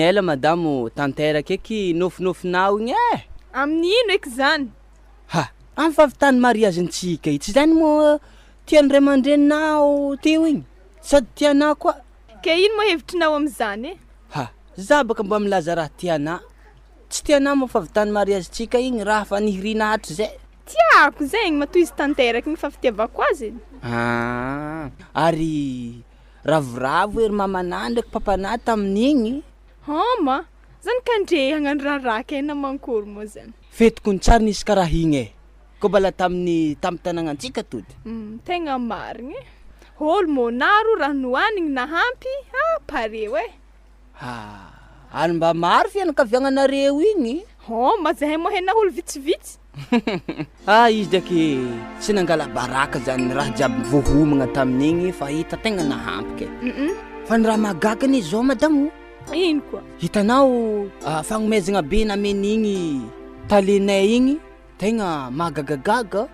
Ela madamo tanteraka eky nofinofinao igny e. Amin'ino eky zany? Ha, amin'ny fahavitany mariazintsika itsy zany moa tian'ray aman-dreninao teo igny sady tianao koa. Ke ino moa hevitrinao am'izany e? Ha, za baka mba milaza raha tiana. Tsy tianao moa fahavitany mariazintsika igny raha fa nihirina hatry zay. Tiako zegny matoy izy tanteraka igny fa fitiavako azy. Ary ravoravo ery mamanà ndraiky papanà tamin'igny. Ma zany kandre hagnano raraka ena mankory moa zany. Fetiko ny tsara nisy karaha igny e. Ko bala tamin'ny tanàgnantsika tody. Tegna marigny. Olo monaro raha nohanigny nahampy, pareo e. Ary mba maro fianakaviagnanareo igny. Ma zahay moa hena olo vitsivitsy. Izy daky tsy nangala baraka zany raha jiaby voahomagna tamin'igny fa hita tegna nahampy ke. Fa ny raha mahagagany zao madamo. Ino koa? Hitanao fagnomezagna be namen'igny talenay igny tegna mahagagagaga.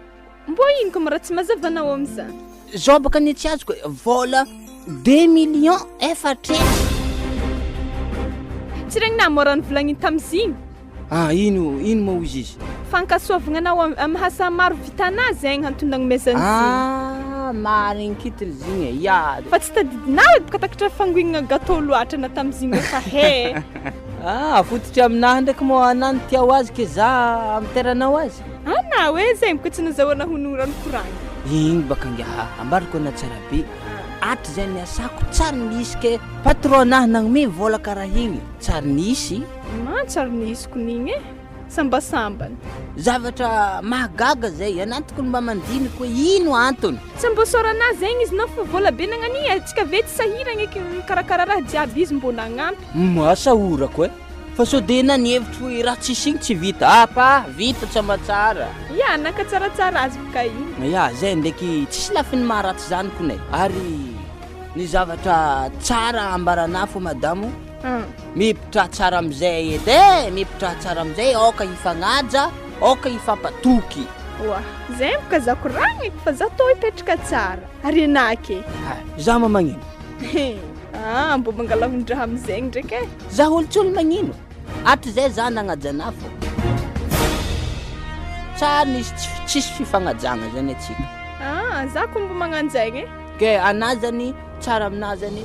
Mbo ino koa mara tsy mazavanao am'izany? Zao baka ny tsy azoko vola 2 millions efatra. Tsy regny na morany volagny tam'zigny. Ino mo izy? Fankasoavagna anao am'hasa maro vitanà zegny antondagny mezan'zigny. Marigny kitry zigny e. Ya. Fa tsy tadidinao baka takatra fangoignana gâteau loatra na tam'zigny fa he. Fototry aminahy ndraiky moa anany tiao azy ke za amiteranao azy. Na hoe zegny ko tsy nazahoana honorany koragny. Igny baka ngia ambariko na tsara be. Atry zay niasako tsara nisy ke patron-nahy nagnome vola karaha igny. Tsara nisy. Tsara nisy kunigny e. Sambasambany. Zavatra mahagaga zay anatiko mba mandiniko ino antony. Sambosorana zegny izy fa vola be nagnani atsika vety sahiragna eky karakara raha jiaby izy mbona agnampy. Masahorako e. Fa so de nanihevitry hoe raha tsisy igny tsy vita. Vita tsama tsara. Ya, naka tsaratsara azy baka ino. Ya, zay ndraiky tsisy lafiny maharatsy zany konay. Ary ny zavatra tsara ambarana fo madamo. Mipitra tsara am'izay edy mipitra tsara am'izay oka ifagnaja, oka ifampatoky. Zay baka za koragny fa za to ipetraka tsara. Ary anake. Za ma magnino. Mbo mangala hundraha am'zegny ndraiky e. Za olo magnino. Atry zay za nagnajana fo. Tsara nisy tsisy fifagnajana zany atsika. Za ko mbo magnanjaigny e. Ke anazany tsara aminazany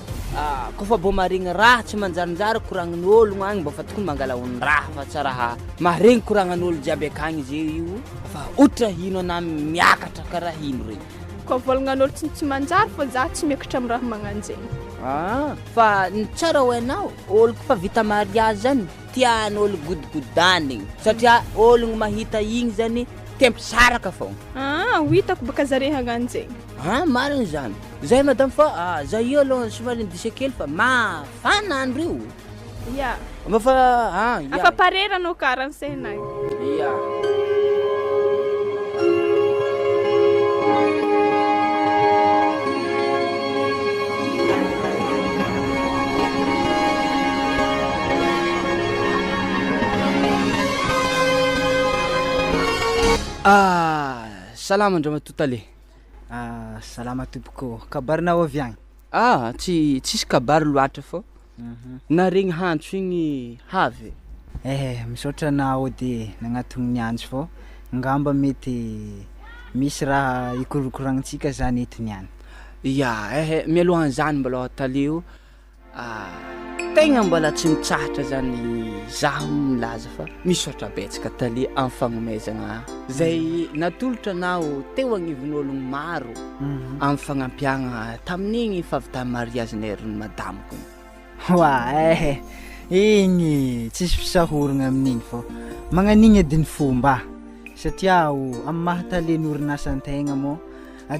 kofa bo marigny raha tsy manjarinjary koragnin'ologno agny mba fa tokony mangala hony raha fa tsaraha maharegny koragnin'olo jiaby akagny zay io fa otra hino ana miakatra karaha hino regny. Koa volagnan'olo tsy manjary fa za tsy miakatra amin'ny raha magnanjegny. Fa ny tsara ho hainao olo kofa vita mariage zany tian'olo godigodany satria ologno mahita igny zany tempisaraka fogna. Hitako baka zare hagnanjegny. Marigny zany. Zay madamo fa za io aloha somary indisy kely fa mafana andro io. Ya. Fa afa pareranao karaha senay. Ya. Salama Andriamatotale. Salama tompoko. Kabarinao avy agny? Tsisy kabary loatra fô. Na regny hantso igny havy. Misaotra anao de nagnatony ny anjo fô ngamba mety misy raha ikorokoragnintsika zany eto niany. Ya, mialohan'izany mbola taleo tegna mbola tsy mitsahatra zany zaho milaza fa misaotra betsaka tale amin'ny fagnomezagna zay natolotra anao teo agnivon'ologno maro amin'ny fagnampiagna tamin'igny fahavitany mariazinay ry madamoko. Igny tsisy fisahoragna amin'igny fô magnan'igny edy ny fomba satria amin'ny mahatalen'ny orinasan-tegna moa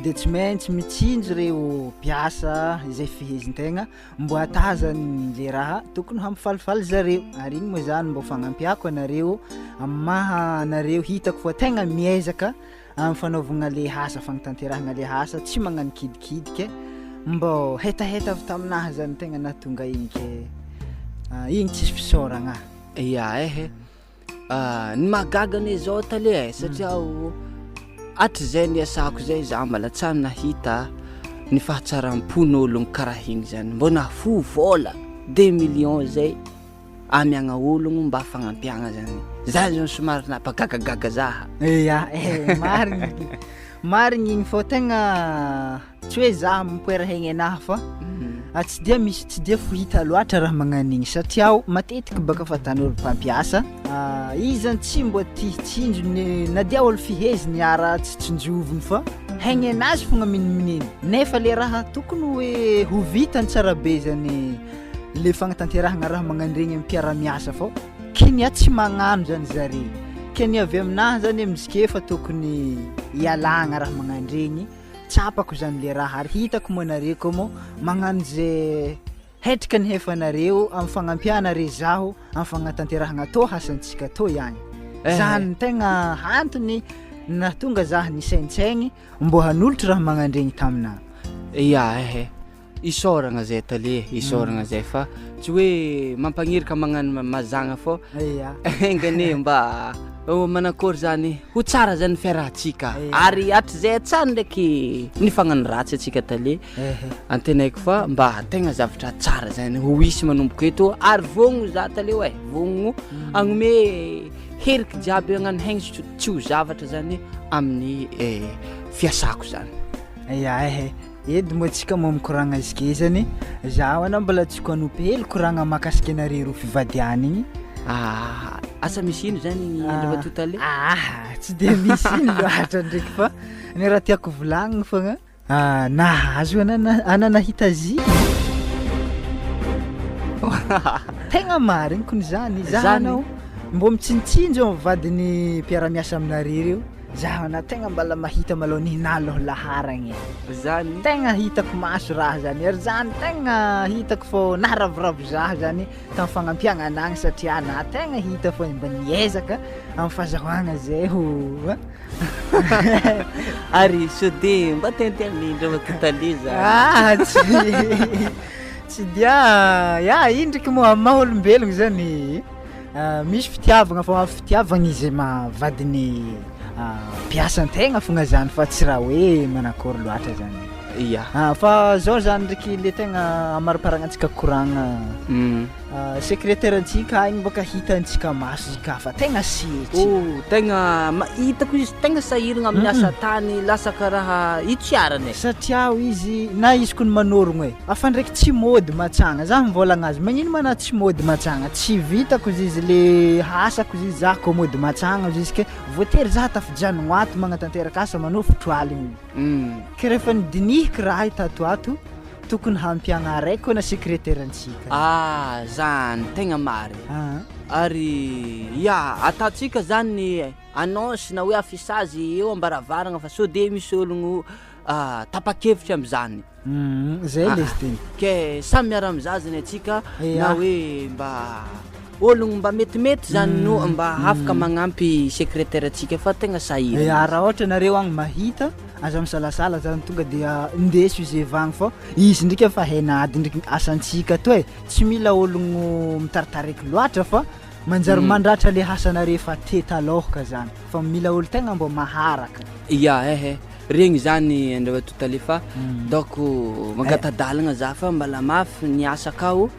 de tsy maintsy mitsinjo reo piasa izay fehezin-tegna mbo atazany le raha tokony hampifalifaly zareo ary igny moa zany mbo fagnampiako anareo amin'ny maha anareo hitako fa tegna miezaka amin'ny fanaovagna le asa fagnatanterahagna le asa tsy magnano kidikidika mbo hetaheta avy taminahy zany tegna nahatonga igny ke igny tsisy fisaoragna. Ya ny mahagagany zao tale satria atry zay niasako zay za mbala tsara nahita ny fahatsaram-pon'ologno karaha igny zany mbona fo vola 2 millions zay amiagna ologno mba fagnampiagna zany za zany somary napagagagaga zaha ya marigny igny fô tegna tsy hoe za mampiarahegny anahy fa tsy dia misy tsy dia fohita loatra raha magnan'igny satria matetiky baka fatan'olo mpampiasa izy zany tsy mbo titsinjo na dia olo fiheziny ara tsy tsinjoviny fa haigny anazy fogna minimininy nefa le raha tokony hoe ho vitany tsara be zany le fagnatanterahagna raha magnandregny amin'ny mpiara-miasa fô kenya tsy magnano zany zare kenya avy aminahy zany mizike fa tokony ialagna raha magnandregny tsapako zany le raha ary hitako moanareko mo magnano zay hetrika ny hefanareo amin'ny fagnampianare zaho amin'ny fagnatanterahagna to hasantsika to ihany zany tegna antony na tonga zaho nisaintsaigny mbo hanolotra raha magnandregny taminahy isoragna zay tale isoragna zay fa tsy hoe mampagnirika magnano mazagna fô engane mba manakory zany ho tsara zany fiarahantsika ary atry zay tsara ndraiky ny fagnano ratsy atsika tale antenaiko fa mba tegna zavatra tsara zany ho isy manomboka eto ary vogno za tale hoe vogno agnome heriky jiaby agnano haigny tsy ho zavatra zany amin'ny fiasako zany edy moa tsika moa mikoragna izy ke zany zaho ana mbola tsiko anompy hely koragna mahakasiky anare ro fivadiana igny asa misy ino zany endreva totale tsy de misy ino loatra ndraiky fa ny raha tiako volagnina fogna nahazo ananahita zy tegna marigny kony zany zahanao mbo mitsinitsinjo vadiny mpiara-miasa aminare reo zaho na tegna mbala mahita malo ninaloha laharagny zany tegna hitako maso raha zany ary zany tegna hitako fô naravoravo zaho zany tamin'ny fagnampiagna anagny satria na tegna hita fô mba niezaka amin'ny fahazahoagna zay ho ary sode mba tentenindra matotale za tsy dia indraiky moa maha olombelogno zany misy fitiavagna fa fitiavagna izy mavadiny mpiasan-tegna fogna zany fa tsy raha hoe manakory loatra zany fa zao zany ndraiky le tegna amariparagnatsika koragna secrétaire-ntsika igny boka hitantsika maso izy ka fa tegna siritsy tegna mahitako izy tegna sahiragna amin'ny asa tany lasa karaha itsiarany satria izy na izy kony manorogno afa ndraiky tsy mody matsagna za mivolagna azy magnino mana tsy mody matsagna tsy vitako izy le hasako izy za ko mody matsagna izy ke voatery za tafijanogno ato magnatanteraka asa manofotro aligny ke rehefa nidinihiky raha itato ato tokony hampiagna araiky na secrétaire-ntsika zany tegna mary ary ataontsika zany annonce na hoe affichage eo ambaravaragna fa so de misy ologno tapa-kevitra am'zany zay le izy teny ke samy miara am'zazany atsika na hoe mba ologno mba metimety zany no mba afaka magnampy secrétaire atsika fa tegna sahira raha ohatra nareo agny mahita aza misalasala zany tonga dia ndeso izy evagny fô izy ndraiky efa hainady ndraiky asantsika to tsy mila ologno mitaritaraiky loatra fa manjary mandratra le hasanare efa tetalohaka zany fa mila olo tegna mbo maharaka regny zany andreva totale fa donc mangatadalagna za fa mbala mafy niasa akao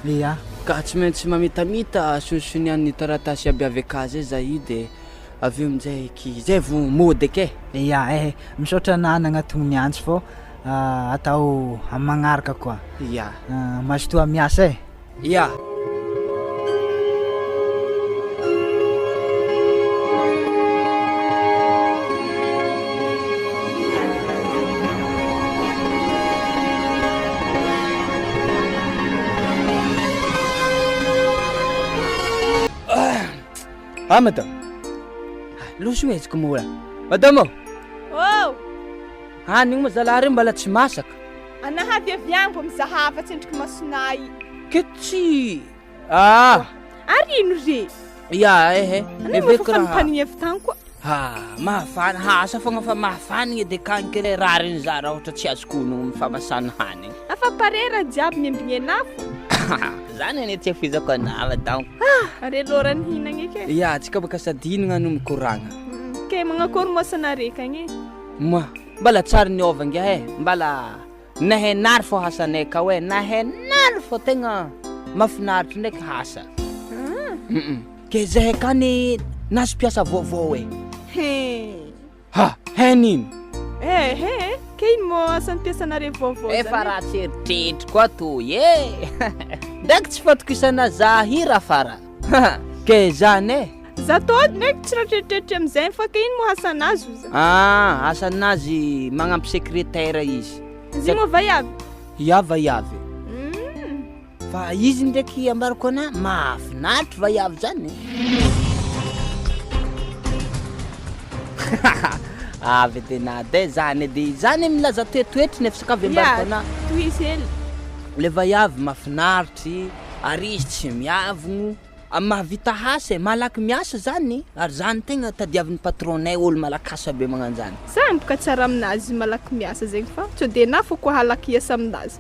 ka tsy maintsy mamitamita sonsonian'ny taratasy aby avy aka zay za i de avy eo aminjay zay vo mody ake misaotra nanagna tognony antsy fô atao amagnaraka koa mazotoa miasa madame loso eziko moa madame hanigny moa zalahy mbala tsy masaka anahavy aviagny mbo mizahafa tsendriky masonay ke tsy ary ino re eveko raha fanimpanigny avy tany koa mahafana hasa fogna fa mahafanigny edy akagny ke rariny za raha ohatra tsy azoko honogno mifamasana hanigny afa pare raha jiaby miambigny anafo zany ane tsy afizako anava donc are lorany hinagny eke tsika baka sadinagna no mikoragna ke magnakory mosanare kagny mbala tsara niovanga mbala nahainary fô hasanay ka hoe nahainary fô tegna mafinaritra ndraiky hasa ke zahay kany nazo piasa vaovao ha henino ke ino mo asan'ny piasanareo vaovao efa raha tsy eritreritry koa toy ndraiky tsy fatokisana za hira fara ke zany za tody ndraiky tsy rahatreritreritry am'izay fa ke ino mo hasanazy hasanazy magnampy secrétaire izy izy mo vaiavy yavayavy fa izy ndraiky ambarako ana mahafinaritra vaiavy zany avy tena de zany edy zany milaza toetoetry nefa sakavy ambarako ana toizy hely le vaiavy mahafinaritry ary izy tsy miavogno mahavita hasa malaky miasa zany ary zany tegna tadiavin'ny patronay olo malaky asa be magnanjany zany boka tsara aminazy malaky miasa zegny fa tsy de na foko halaky iasa aminazy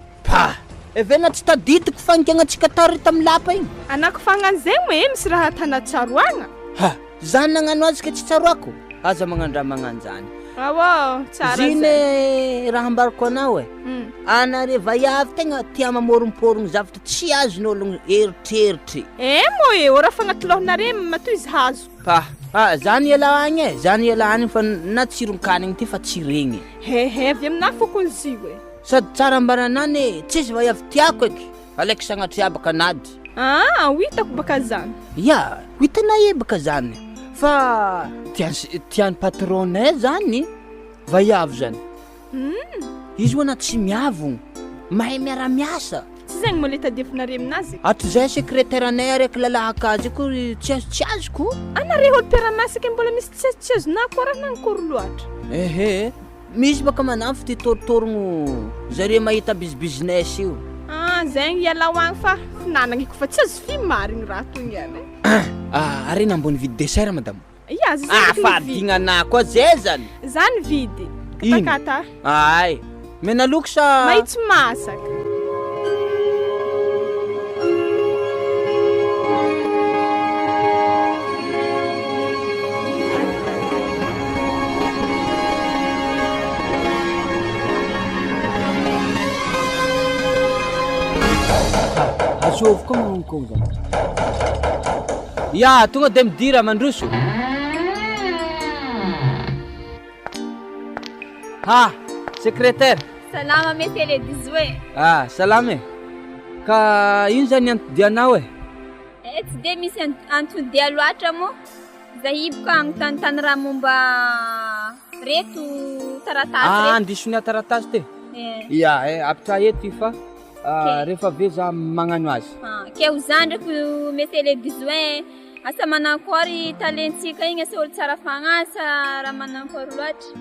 evena tsy taditiko fangiagnatsika tary tamy lapa igny anako fagnan'izay mo misy raha tanatsaroagna zany nagnano azy ka tsy tsaroako aza magnandra magnanjany tsara zine raha ambarako anao anare vaiavy tegna tia mamôromporogno zavatra tsy azon'ologno eritreritry mo raha fagnaty matoy izy hazo zany ialagny zany ialagny fa na tsiron-kanigny ty fa tsy regny avy amina fokon'izy sady tsara ambaranany tsisy vaiavy tiako eky alaiky sagnatriabaka nady hitako baka zany hitanay baka zany fa tiany patronay zany vaiavy zany izy ho ana tsy miavogno mahay miara-miasa tsy zegny mo le tadiavinare aminazy atry zay secrétaire anay araiky lalahaka azy ko tsy azoko anare olo mpiara-miasaka mbola misy tsy azonako raha nankory loatra misy baka manafy ty toritorogno zare mahita business io zegny ialahoagny fa finagnaniko fa tsy azo fimarigny raha toy ihany arena ambony vidy dessert madame fa dignana koa zay zany vidy katakata ay menaloko sa mahitsy masaka azovy koa magnonkogno zany tonga de midira mandroso secrétaire salama monsieur le 18 salama ka ino zany antodianao tsy de misy antodia loatra mo zahiboka agnotanitany raha momba reto taratasy andisony taratasy te apitra eto fa rehefa ve za magnano azy ke ho zany ndraiky monsieur le 18 asa manankory talentsika igny asa olo tsara fagnasa raha manankory loatra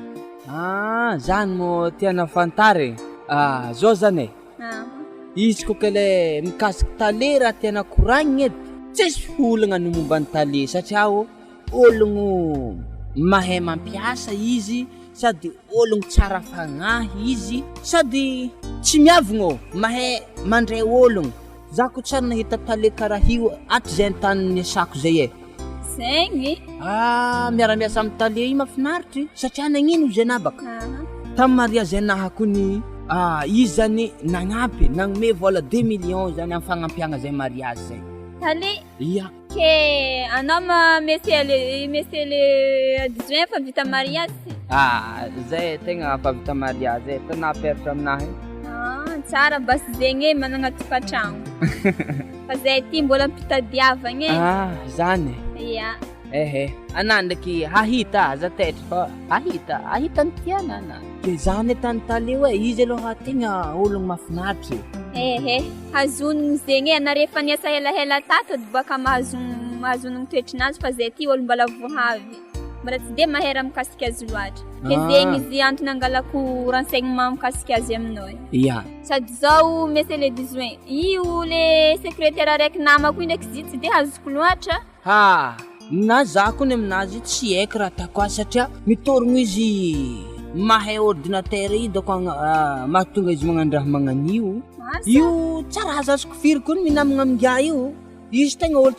zany mo tiana fantary zao zany izy koa le mikasiky tale raha tiana koragniny edy tsisy olagna no momba ny tale satria ologno mahay mampiasa izy sady ologno tsara fagnahy izy sady tsy miavogno mahay mandray ologno za ko tsara nahita tale karaha io aty zay antany niasako zay zegny miara-miasa amin'ny tale io mafinaritry satria nagnino zay nabaka tamy mariage nahako ny izy zany nagnampy nagnome vola 2 millions zany amin'ny fagnampiagna zay mariage zay tale ke anao monsieur le 18 fa vita mariage zay tegna fa vita mariage tena peratra aminahy tsara basy zegny managna tokantragno fa zay ty mbola mpitadiavagny zany ana ndraiky hahita za tetry fa ahita ny tiana ke zany tany tale izy aloha tegna ologno mafinatry hazonogno zegny anare fa niasa helahela tato baka mahazonogno toetrinazy fa zay ty olo mbala voavy mbala tsy de mahera mikasiky azy loatra ke zegny izy antony angalako renseignement mikasiky azy aminao sady zao monsieur le 18 io le secrétaire araiky namako io ndraiky zy tsy de hazoko loatra na za koa ny aminazy tsy haiko raha tako azy satria mitorogno izy mahay ordinateur io dako mahatonga izy magnano raha magnanio io tsara azazoko firy koa ny minamagna aminga io izy tegna olo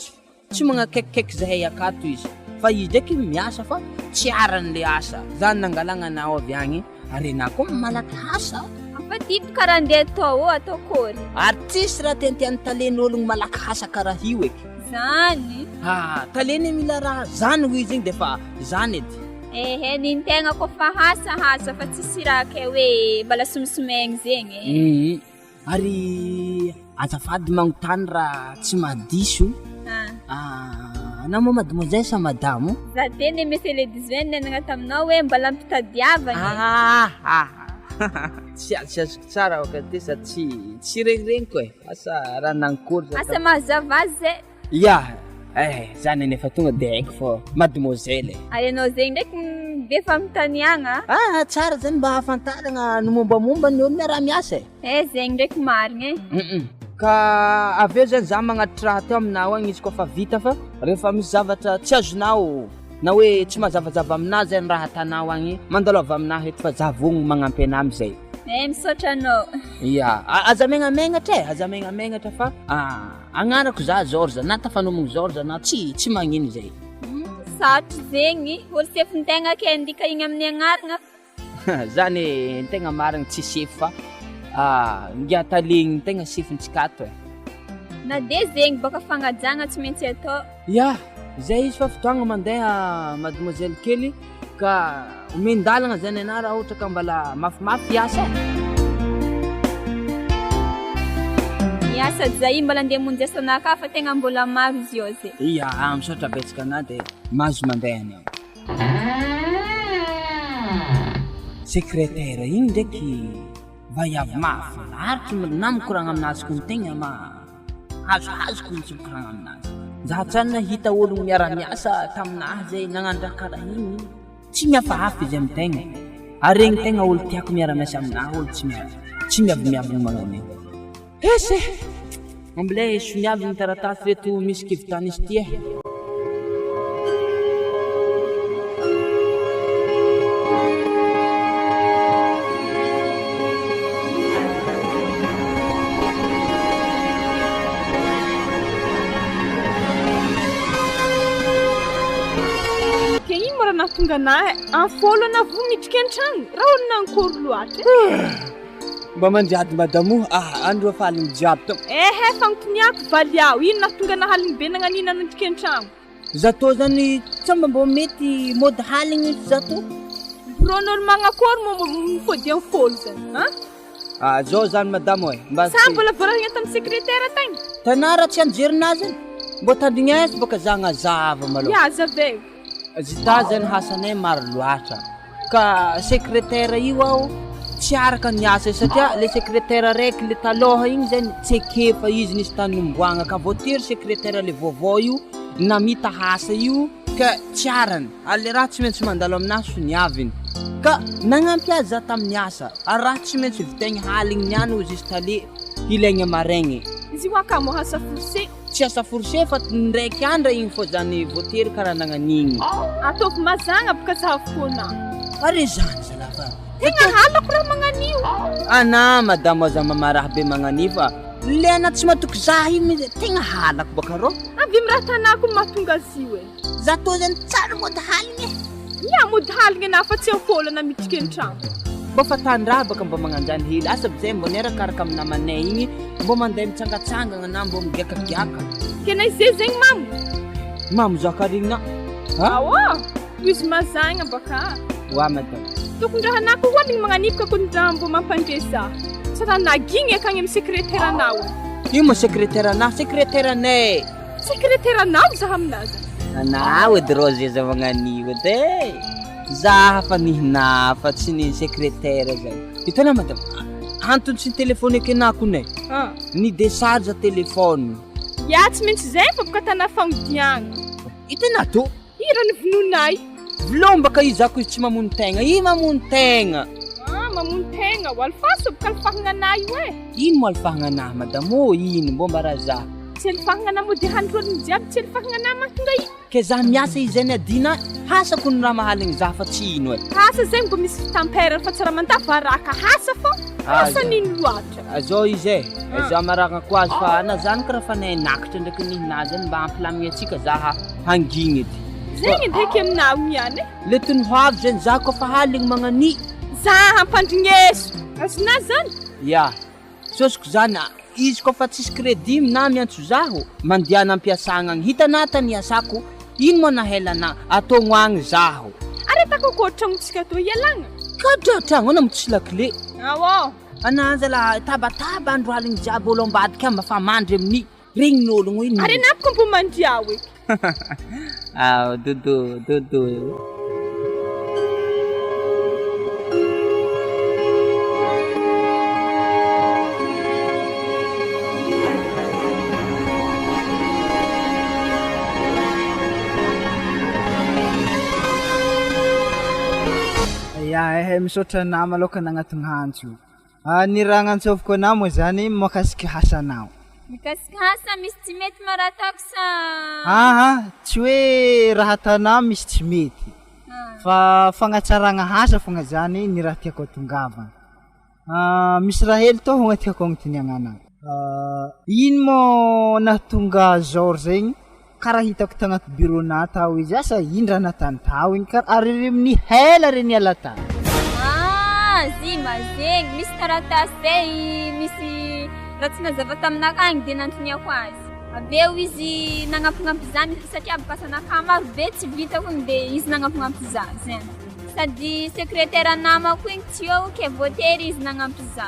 tsy magnakekikeky zahay akato izy fa izy ndraiky miasa fa tsy aran'le asa zany nangalagna anao avy agny ary na koa malaky asa Fa tiako karaha andeha atao kôry. Artiste raha tiantiany talen'ologno malaky hasa karaha io eky. Zany. Taleny mila raha zany hoy zegny de fa zany edy. Nin tegna ko fa hasa fa tsisy raha ke hoe mbala somisomaigny zegny. Ary azafady magnotany raha tsy madiso. Anao moa mademoiselle sa madamo? Za teny monsieur le 18 nenagna taminao hoe mbala ampitadiavagna. Tsy azoko tsara wakati sa tsy regniregniko asa raha nankory za. Asa mazava zay. Ya, zany nefa tonga de haiko fô mademoiselle. Ary anao zegny ndraiky be famitaniagna. Tsara zany mba hafantaragna ny mombamomba ny olo miara miasa. Zegny ndraiky marigny. Ka aveo zany za magnatitra raha teo aminao agny izy kofa vita fa rehefa misy zavatra tsy azonao na hoe tsy mazavazava aminao zany raha atanao agny mandalo avy aminao eto fa za vogno magnampy anao amizay. Misaotra anao. Ya, aza megnamegnatra fa agnarako za George na tafanomogno George na tsy magnino zay. Saotry zegny olo sefintegna ke andika igny amin'ny agnarana. Zany tegna marigny tsy sefo fa ngia talegny tegna sefintsikato. Na de zegny baka fagnajagna tsy maintsy atao. Ya, zay izy fa fotoagna mandeha mademoiselle kely ka omendalagna zany ana raha ohatra ka mbala mafimafy iasa. Miasa zay mbala andeha monjy asana ka fa tegna mbola maro izy io zay. Iya, misaotra betsaka ana de mahazo mandeha any aho. Secrétaire igny ndraiky vaiavy mahafinaritra na mikoragna aminazy ko tegna hazoko mitsy mikoragna aminazy. Za tsany nahita olo miara-miasa taminahy zay nagnano raha karaha igny tsy miafahafa izy amin'ny tegna. Ary regny tegna olo tiako miara-miasa aminahy olo tsy miavimiaviny magnano igny. Ambilay soniavy ny taratasy reto misy kivitany izy ty Tonga anahy anfolo ana vo mitrika an-tragno raha olona ankory loatra. Mba manjady madamo andro afaligny jiaby to. Fagnontoniako valy aho ino nahatonga ana haligny be nagnanina nitrika an-tragno. Zato zany tsamba mbo mety mody haligny zato. Ron'olo magnakory mo mifody anfolo zany. Zao zany madamo mba sa mbola voarahigna tamin'ny secrétaire tagny. Tanara tsy anjerinazy mbo tandrignesy baka zagnazava malo. Yaza ve. Zita zany hasanay maro loatra ka secrétaire io aho tsy araka niasa satria le secrétaire raiky le taloha igny zany tsekefa izy nisy tany nomboagna ka voatery secrétaire le vaovao io namita hasa io ka tsy arany ale raha tsy maintsy mandalo aminazy soniaviny ka nagnampy azy za tamin'ny asa ary raha tsy maintsy vitegny haligny niany ho zistale ilaigna maraigny. Izy waka mo hasa forcé. Tsy asa forcé fa ndraiky andra igny fô zany voatery karaha nagnan'igny. Ataovy mazagna baka zahavokona. Ary zany zalafa. Tegna halako raha magnanio. Ana madamo aza mamaraha be magnanio fa le ana tsy matoky za igny tegna halako baka rô. Avy miraha tanako no mahatonga azy io za tô zany tsara mody haligny. Ya mody haligny ana fa tsy anfolo ana mitrika an-tragno. Mba fatandraha baka mba magnanjany hely asa bizay mbo niarakaraka amina manay igny mbo mandeha mitsangatsangana na mbo migiakagiaka. Kena izay zegny mamo. Mamo zakarigna. Awa, izy mazagna baka. Wa madam. Tokony raha anako hoaligny magnanipaka kony raha mbo mampandresa. Sa raha nagigny akagny amin'ny secrétaire anao. Io mo secrétaire anao, secrétaire anay. Secrétaire anao zaha aminazy. Anao edy Rose za magnanio edy. Za fa nihina fa tsy ny secrétaire zany. Hitanao madam. Antony tsy telefoniko anako ne. Ni décharge téléphone. Ya tsy maintsy zay fa baka tana fagnodiagna. Hitanao to? Ira ny vononay. Vlombaka izy ako tsy mamono tegna. I mamono tegna. Mamono tegna. Walfaso baka alfahagna anay io Ino mo alfahagna anahy madam? Ino mbo mbara za? Tsy alfahagna anay mody handrolony jiaby tsy alfahagna anay mahatonga io. Ke za miasa izy zany adina hasako ny raha mahaligny za fa tsy ino Hasa zegny mbo misy tampere fa tsara mandavaraka hasa fô. Hasa nino loatra. Zao izy za maragna ko azy fa na zany karaha fa nay nakatra ndraiky nihinazy zany mba ampilamigny atsika za hangigny edy. Zegny ndraiky aminao niany. Le tony hoavy zany za kofa haligny magnani. Za hampandrinyeso. Azona zany. Ya, sosiko zany izy koa fa tsisy crédit na miantso zaho mandeha nampiasagna agny hitanao tany asako ino moa nahelana atao agny zaho Aretako ko tragnontsika to ialagna. kadratragno na tsy la clé Awo. ananja la tabataba andro aligny jiaby olo ambadika mafa mandry amin'ny regnin'ologno ino Are napoko mpo mandria we. dodo Ya, misaotra nama aloha nagnatony hantso. Ny raha agnantsoviko anao moa zany mahakasiky hasanao. Mikasika hasa misy tsy mety maratako sa... Tsy hoe raha atanao misy tsy mety. Fa fagnatsaragna hasa fogna zany ny raha tiako atongavana. Misy raha hely tô fogna tiako agnontaniagna anao. Ino mo nahatonga George zegny karaha hitako tagnaty bureau-na tao izy asa indra natany tao igny ary amin'ny hela re niala tao. Zima zegny misy taratasy misy raha tsy nazava taminakagny de nantoniako azy. Aveo izy nagnampignampy zany satria bakasanakahy maro be tsy vitako igny de izy nagnampignampy za zany. Sady secrétaire namako igny tsy eo ke voatery izy nagnampy za.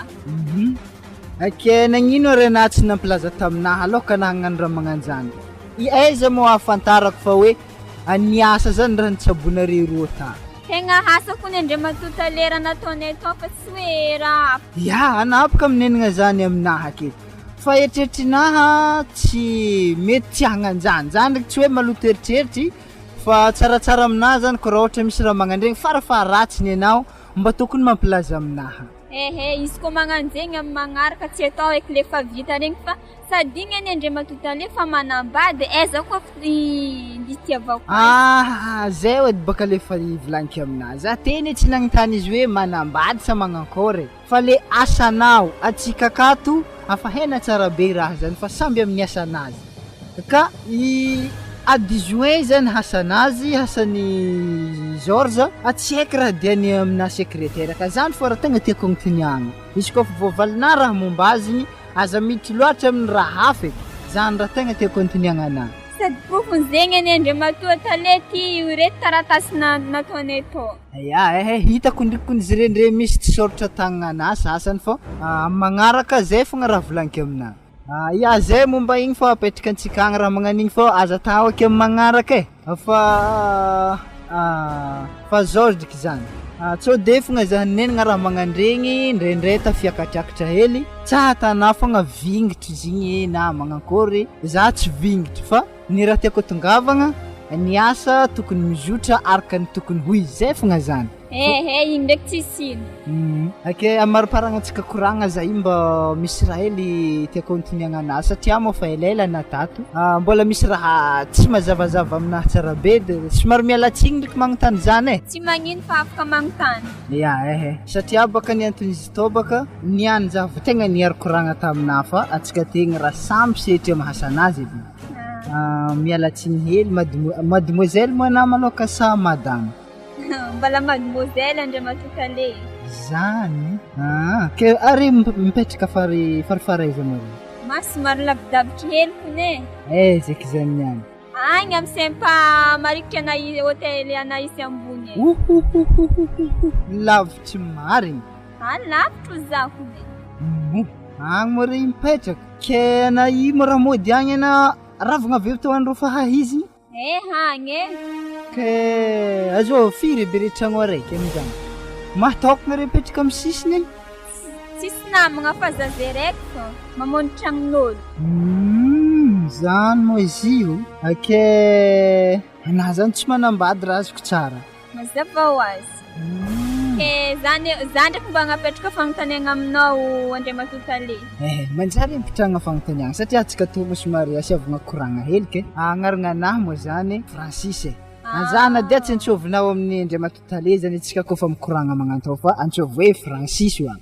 Ake nagnino re na tsy nampilaza taminaha aloha na hagnano raha magnanjany. Aiza mo ahafantarako fa hoe aniasa zany raha nitsabonareo roa ta. Tegna hasa ko ny Andriamatota lera nataonay tao fa tsy hoe raha. Ya, anapaka aminenagna zany aminaha aketo. Fa eritreritrinaha tsy mety tsy hagnanjany. Zany ndraiky tsy hoe maloto eritreritry fa tsaratsara aminaha zany ko raha ohatra misy raha magnandregny farafaratsiny ianao mba tokony mampilaza aminaha. Izy ko magnanjegny amin'ny magnaraka tsy atao eky le fa vita regny fa sady igny any Andriamatota le fa manambady aiza koa nditiavako. Zay hoe baka le fa ivolagniko aminazy. Za teny tsy nagnotany izy hoe manambady sa magnankôry fa le asanao atsika akato afa hena tsara be raha zany fa samby amin'ny asanazy. Ka adjoint zany hasanazy hasany George tsy haiko raha diany amina secrétaire ka zany fô raha tegna tiako agnontaniagna. Izy koa fa voavalina raha momba azy igny aza mity loatra amin'ny raha hafa eky. Zany raha tegna tiako agnontaniagna anazy. Sady profony zegny any Andriamatota le ty reto taratasy nataonay tao. Hitako ndriko izy rendre misy tsy soratra tagnana sasany fô magnaraka zay fogna raha volagniko aminazy. Zay momba igny fô apetraka antsika agny raha magnan'igny fô aza tao aky amin'ny magnaraka fa George dik zany. Tsô de fogna za nenagna raha magnandregny ndraindray tafiakatrakatra hely tsahatana fogna vingitry izy igny na magnankory za tsy vingitry fa ny raha tiako tongavagna ny asa tokony mizotra araka ny tokony hoy zay fogna zany. Igny ndraiky tsisy ino. Ake amariparagnatsika koragna za io mba misy raha hely tiako agnontaniagna anazy satria moa fa elaela natato mbola misy raha tsy mazavazava aminahy tsara be de somary mialatsigny ndraiky magnontany zany Tsy magnino fa afaka magnontany. Satria baka niantony izy tô baka niany za vao tegna niary koragna taminahy fa atsika tegna raha samby sehetry mahasanazy edy. Mialatsigny hely mademoiselle moa na maloka sa madame. Mbala mademoiselle Andriamatota le. Zany. Ke ary mipetraka farifaraiza mare. Somary lavidavitry hely kone. Zeky zany niany. Agny amin'ny sempa marikitra anay hôtely anay isy ambony. Lavitry marigny. Lavitro za kone. Agny mo re mipetraka. Ke anay mo raha mody agny ana ravagna aveo tao andro fahahiziny. Hagny Ke azo firy be tragno araiky amizany. Mahataokana re mipetraka amin'ny sisiny igny. Tsisy namagna fa za zay raiky fô mamono tragnon'olo. Zany moa izy io. Ake anah zany tsy manambady raha azoko tsara. Mazava ho azy. Ke zany ndraiky mba hanapetraka fagnontaniagna aminao Andriamatota le. Manjary mipitrahagna fagnontaniagna satria atsika tonga somary asiavagna koragna hely ke agnarana anahy moa zany Francis Anzana dia tsy antsovinao amin'ny Andriamatota le zany atsika koa fa mikoragna magnantao fa antsovy hoe Francis io.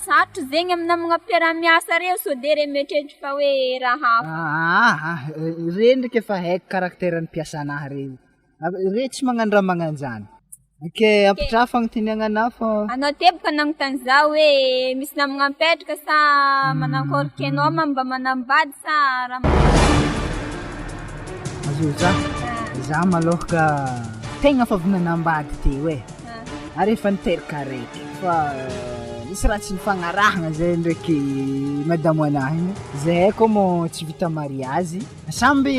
Sarotro zegny amin'ny namagna mpiara-miasa reo so de re mieritreritra fa hoe raha hafa. Re ndraiky efa haiko karakteran'ny mpiasanahy reo. Re tsy magnano raha magnanjany. Ke apitra fagnontaniagna fô. Anao tebaka nanontany zaho hoe misy namagna mipetraka sa manakôriky anao mba manambady sa raha Azo za malôhaka tegna fa nanambady teo ary efa niteraka araiky fa nisy raha tsy nifagnarahagna zay ndraiky madamo anahy igny zay koa mo tsy vita mariazy samby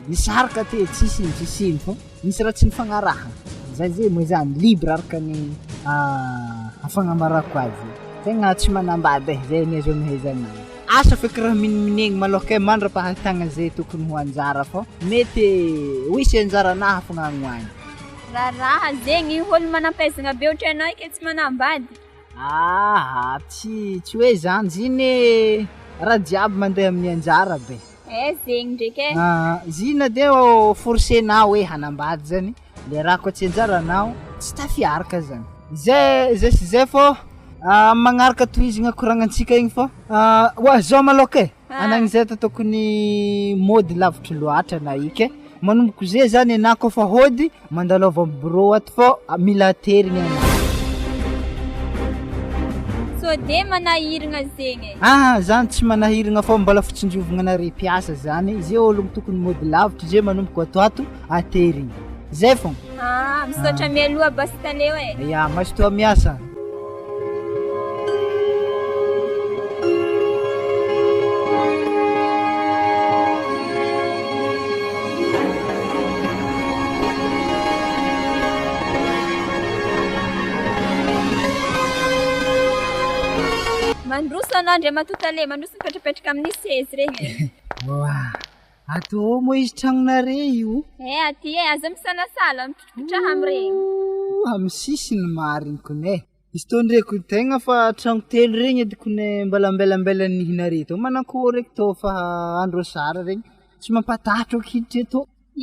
nisaraka te tsisy fô nisy raha tsy nifagnarahagna zay moa zany libre araka ny afagnambarako azy tegna tsy manambady zay niazo amehezana asa feky raha miniminegny malôhaka mandra-pahatagna zay tokony ho anjara fô mety hoisy anjaranaha fogna agnoany raha zegny olo manampezagna be ohatra anao ike tsy manambady tsy hoe zany ziny raha jiaby mandeha amin'ny anjara be zegny ndraiky zina de forcenao hoe hanambady zany le raha koa tsy anjaranao tsy tafiaraka zany zay fô magnaraka tohizagna koragnantsika igny fô zao malôka anagny zay tokony mody lavitra loatra na ike manomboko zay zany ana koa fa hody mandalova bureau ato fô mila terigny ana so de manahiragna zegny zany tsy manahiragna fô mbola fitsinjovagna nare piasa zany zay ôlogno tokony mody lavitra zay manomboko ato aterigny zay fô misaotra mialoha basy taleo ya mazotoa miasa mandroso anao ndray matotale mandroso mipetrapetraka amin'ny sezy regny atô mo izy tragnonare io aty aza misalasala mipitrapitraha amregny amy sisiny mariny kone izy tô ndraiky tegna fa tragno telo regny edy kone mbelambelambela nihinare tô manakôry eky tô fa andro sara regny tsy mampatahatra kiditra eto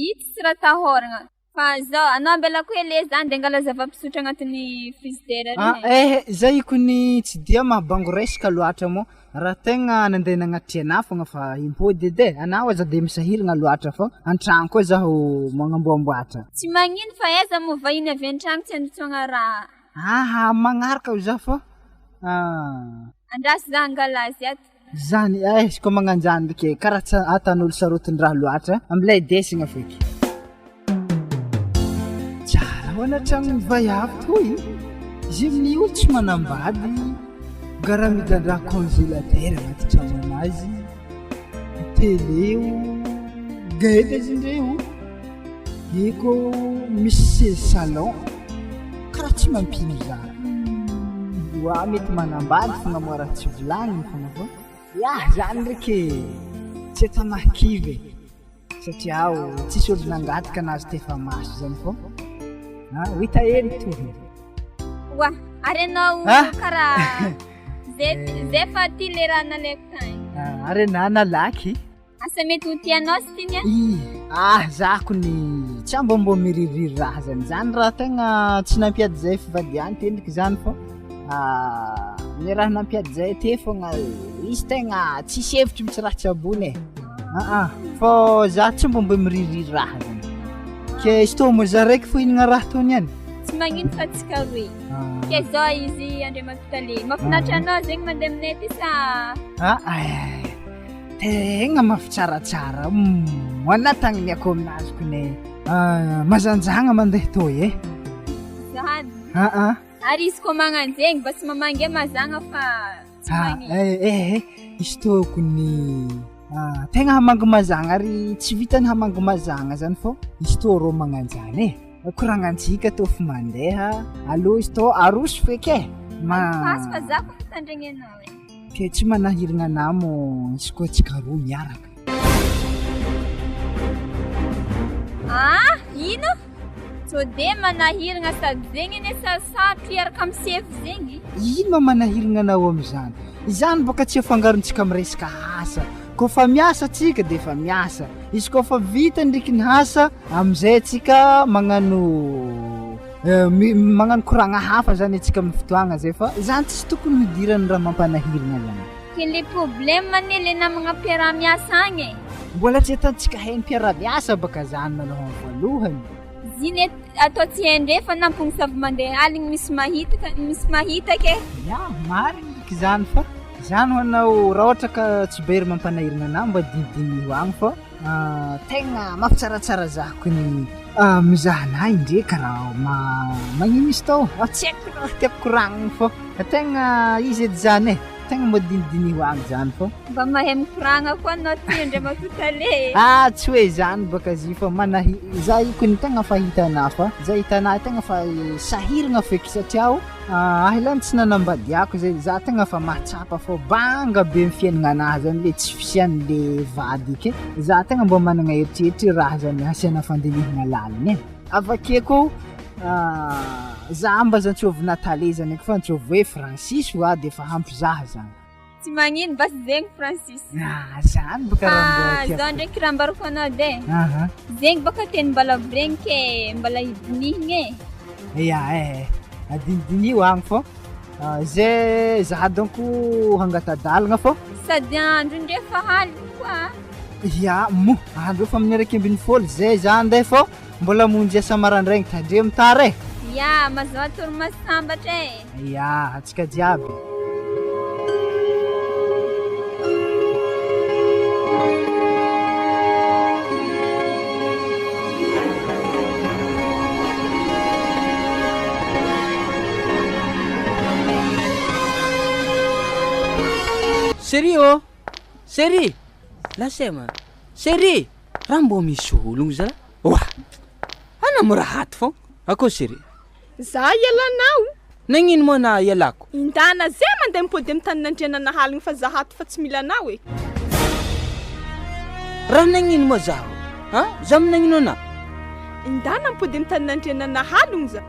ity tsy raha tahôragna fa zao anao mbela koa ele zany de angala zava-pisotro agnatin'ny frigidaire regny zay kony tsy dia mahabango resaka loatra mo raha tegna nandeha nagnatitry ana fogna fa impody edy anao aza de misahiragna loatra fô antragno koa zaho magnamboamboatra tsy magnino fa eza mo vahiny avy an-tragno tsy androtsogna raha magnaraka za fô andraso za angala azy ato zany izy koa magnanjany ndraiky karaha tsy atan'olo sarotin-draha loatra amilay designa feky tsara hoana tragno vaiavy toy izy amin'io tsy manambady gara midandraha congélateur agnaty tragno anazy teleo gaeta izy ndreo eko misy seza salon karaha tsy mampino zany mety manambady fogna moa tsy volagniny fogna fô zany ndraiky tsy atamahakivy satria tsisy olo nangataka anazy tefa maso zany fô hita ely toy ary anao karaha zay fa ty le raha nalaiko tagny ary ana nalaky asa mety ho tianao sy tiny za kony tsy ambombo miririry raha zany raha tegna tsy nampiady zay fivadiany ty ndraiky zany fô le raha nampiady zay te fogna izy tegna tsisy hevitry mitsy raha tsy abony fô za tsy mbombo miririry raha zany ke izy tô mo za raiky fo hinagna raha tony any tsy magnino fa tsika roe ke zao izy andre matotale mafinatra anao zegny mandeha aminay ty sa tegna mafitsaratsara anatagniako aminazy kone mazanjagna mandeha toy zany ary izy koa magnano zegny ba tsy mamangy mazagna fa tsy magnino izy tô kony tegna hamangy mazagna ary tsy vitany hamangy mazagna zany fô izy tô rô magnanjany koragnantsika tô fa mandeha aloha izy tô aroso feky fasy fa za koa fitandregny anao ke tsy manahiragna anamo izy koa tsika roa miaraka ino so de manahiragna sady zegny ene sarotro iaraka amin'ny sefo zegny ino ma manahiragna anao am'izany izany boka tsy afangarontsika amin'ny resaka asa koa fa miasa tsika de fa miasa izy koa fa vita ndraiky ny asa am'izay tsika magnano koragna hafa zany atsika amin'ny fotoagna zay fa zany tsy tokony hidirany raha mampanahiragna zany ke le problème ane le namagna mpiara-miasa agny mbola tsy atantsika hay ny mpiara-miasa baka zany maloha voalohany Ziny atao tsy endre fa nampony zava-mandeha aligny misy mahita ke. Ya, marigny ndraiky zany fa zany ho anao raha ohatra ka tsy bery mampanahirana anahy mba dinidiny io agny fa tegna mampitsaratsara zahako ny mizaha anahy ndraika raha magnino izy tao tsy haiko raha tiako koragniny fa tegna izy edy zany e tegna madinidiny io agny zany fa Mba mahay mikoragna koa anao ty andre matotale. tsy hoe zany baka zy fa za io kony tegna fahita anahy fa za hita anahy tegna fa sahiragna feky satria ahilany tsy nanambadiako zay za tegna fa mahatsapa fa banga be amin'ny fiainana anahy zany le tsy fisian'le vady ike za tegna mba managna eritreritry raha zany asiana fandinihana laliny e avakeko za mba zantsovina tale zany eky fa antsovy hoe Francis de fa hampy zaha zany Tsy magnino basy zegny Francis. zany baka raha Zao ndraiky raha ambarako anao de. Zegny baka teny mbala viregny ke mbala hidinihigny e. Ya adinidiny io agny fô zay za donc hangatadalagna fô Sady andro ndre fa haly koa. ya andro fa amin'ny araiky ambin'ny fôlo zay za andeha fô mbola monjy asa marandraigny tandre mitara e Ya, mazaho torimaso sambatra e. ya atsika jiaby Seri lasema Seri raha mbô misy ologno za ana mirahaty fô akô Seri Za ialanao. nagnino moa na ialako Indana zay mandeha mipody amin'ny tany nandrianana haligny fa zahato fa tsy mila anao e. raha nagnino moa zaho za nagnino ana Indana mipody amin'ny tany nandrianana haligny za.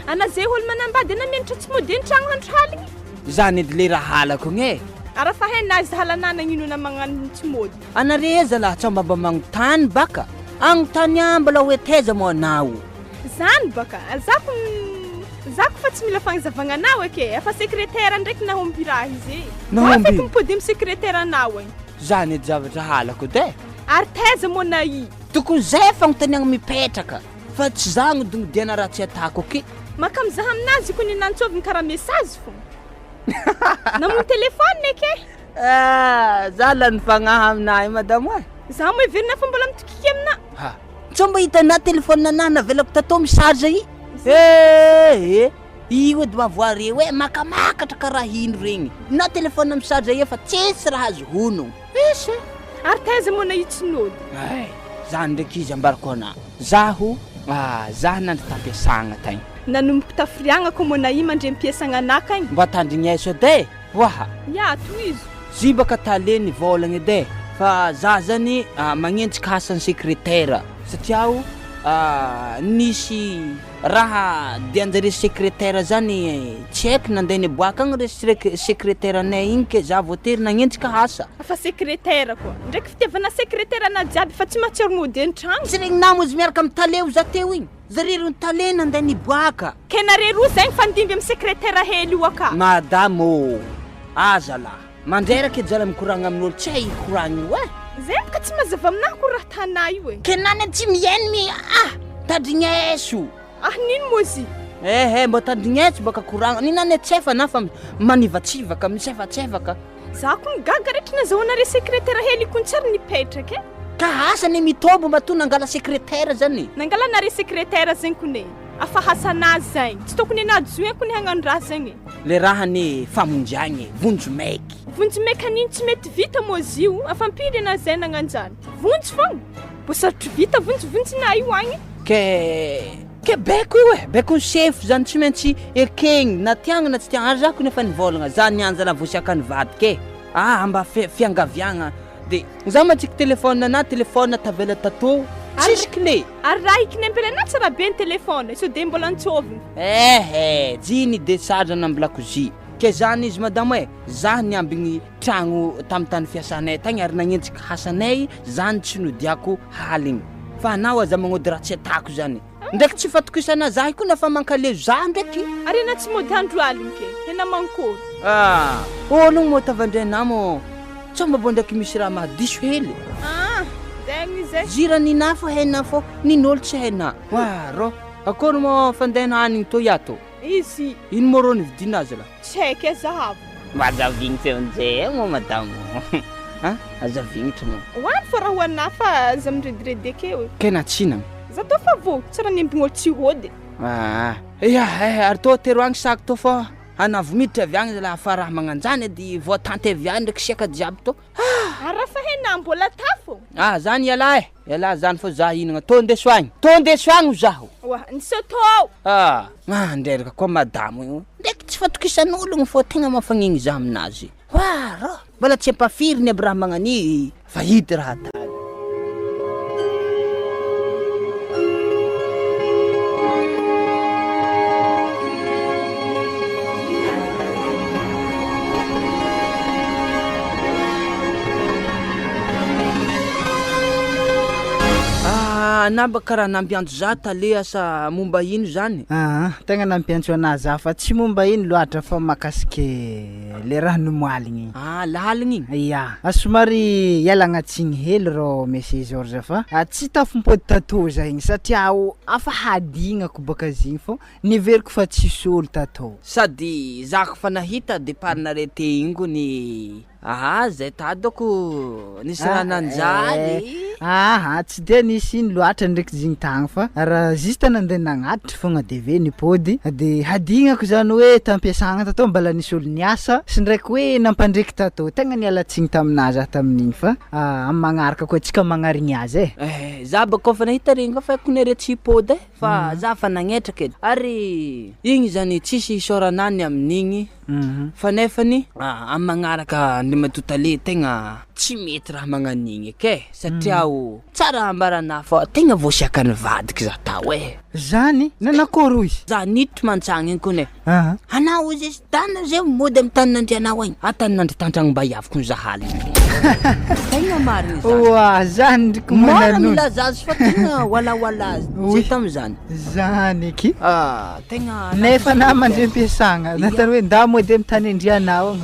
Ana zay olo manambady ana menitra tsy mody an-tragno handro haligny. zany edy le raha halako gny Ara fa hainazy halanà nagnino na magnano tsy mody. anareza lah tsao mbaba magnontany baka agnontany mbala hoe taiza moa anao Zany baka zako fa tsy mila fagnazavagna anao ake efa sekretera ndraiky nahomby raha izy Nahomby? afaka mipody amin'ny sekretera anao e. zany edy zavatra halako de Ary taiza moa na i tokony zay fagnontaniagna mipetraka fa tsy za gnodonodiana raha tsy atako aky maka mizaha aminazy ko ny nantsoviny karaha mesazy fô namono telefôny ake za la nifagnaha aminahy madamo e za moa everina fa mbola mitokiky amina tsao mba hitanà telefônina anahy navelako tatao misarge i io edy mavoary hoe makamakatra karaha ino regny na telefônina misarge i fa tsisy raha azo honogno isy ary taiza moa na i tsy nody zany ndraiky izy ambarako anah zaho za nandry tampiasagna tagny nanompitafiriagna ko moa na i mandre mpiasagna anaka igny mba tandrigneso ede waha ya toizo zy baka taleny volagna ede fa za zany magnenjika hasan'ny sekretera satria nisy raha de anjare sekretera zany tsy haiko nandeha niboaka agny re sekretera anay igny ke za voatery nagnenjika hasa fa sekretera koa ndraiky fitiavana sekretera na jiaby fa tsy mahatsiaro mody an-tragno tsy regny namo izy miaraka amin'ny taleo za teo igny zareo ny tale nandeha niboaka ke nare roa zegny fandimby amin'ny sekretera hely io aka madamo aza lah mandreraka edy zala mikoragna amin'olo tsy hay koragna io zay baka tsy mazava aminahy ko raha tanà io e ke nany tsy mihainy tadrigneso nino moa zy mba tadrigneso baka koragna ny nany tsefa na fa manivatsivaka misefatsefaka za ko migaga rehetra nazahoanare sekretera hely ko tsary nipetraka ka hasany mitombo mba to nangala sekretera zany nangala nare sekretera zegny kone afa hasanazy zegny tsy tokony anajoe ko ny hagnano raha zegny le rahany famonjagny vonjo maiky aniny tsy mety vita moa zio afampiry ana zay nagnanjany vonjy fogna bo sarotry vita vonjovonjina io agny ke beko io beko ny sefo zany tsy maintsy ekegny na tiagna na tsy tiagna ary zako nefa nivolagna za nianja lavosiaka ny vadike amba fiangaviagna de za matsiky telefôna na telefôna tavela tato tsisy clé ary raha ikiny ambelana tsara be ny telefôna so de mbola antsoviny jiny desadrana ambolako zy ke zany izy madamo za niambigny tragno tamy tany fiasanay tagny ary nagnenjika hasanay zany tsy nodiako haligny fa anao aza magnody raha tsy atako zany ndraiky tsy fatokisana za koa nafa mankalezo za ndraiky ary ana tsy mody handro aligny ke hena mankory ologno mo tavandrenamo tsao mba ndraiky misy raha mahadiso hely zay haigny zay. Jirany nafo haina fo nin'olo tsy haina. Wa rô akory mo fandehana hanigny to yato. Izy Ino mo rô nividina azy la? tsy haiko zahavo. Mazavigny feonjay mo madamo. Ha? Azavignitra mo. Hoany fa raha hoanà fa za mirediredy akeo. Kena tsinana. Za tô fa vô tsy raha niambigny olo tsy hody. Ary tô teroagny saky tô fa anavo miditra avy agny la fa raha magnanjany edy voatanty avy agny ndraiky siaka jiaby tô. Raha fa hainà mbola tafo. Zany yala zany fô za hinagna tô ndeso agny zaho. Wa nisotô. Ndraraka koa madamo io. Ndraiky tsy fatokisan'ologno fô tegna mafagnigny za aminazy. Rô mbola tsy ampafiriny aby raha magnany fa hity raha ta. Namba karaha nampiantso za tale asa momba ino zany? Tegna nampiantso anazy za fa tsy momba ino loatra fa makasike le raha nomoaligny. Laligny. Ya, somary ialagna tsigny hely rô Monsieur Georges fa tsy tafimpody tatô za igny satria afa hadignako baka zigny fô niveriko fa tsisy olo tatô. Sady zako fa nahita deparnarete ingo ni zay tadako nisy raha nanjary. Tsy de nisy ino loatra ndraiky zigny tagny fa raha juste nandeha nagnatitra fogna de ve nipody de hadignako zany hoe tampiasagna tatô mbala nisy olo niasa sy ndraiky hoe nampandreky tatô tegna nialatsigny taminazy aho tamin'igny fa amy magnaraka koa tsika magnarigny azy za bako fa nahita regny fa konere tsy hipody fa za fa nagnetraka edy ary igny zany tsisy isoranany amin'igny fa nefany amy magnaraka ny matotale tegna tsy mety raha magnan'igny ake satria tsara ambarana fa tegna voasiaka ny vadiky za tao zany nanakory izy za niditra mantsagny igny kone anao izy tana zay mody amy tany nandrianao igny tany nandritantragno mba hiaviko ny zahaly tegna mariny zany ndriky mora milaza azy fa tegna walawala zay tam'zany zany eky tegna nefa na mandrem-piasagna natany hoe nda mody amy tany andrianao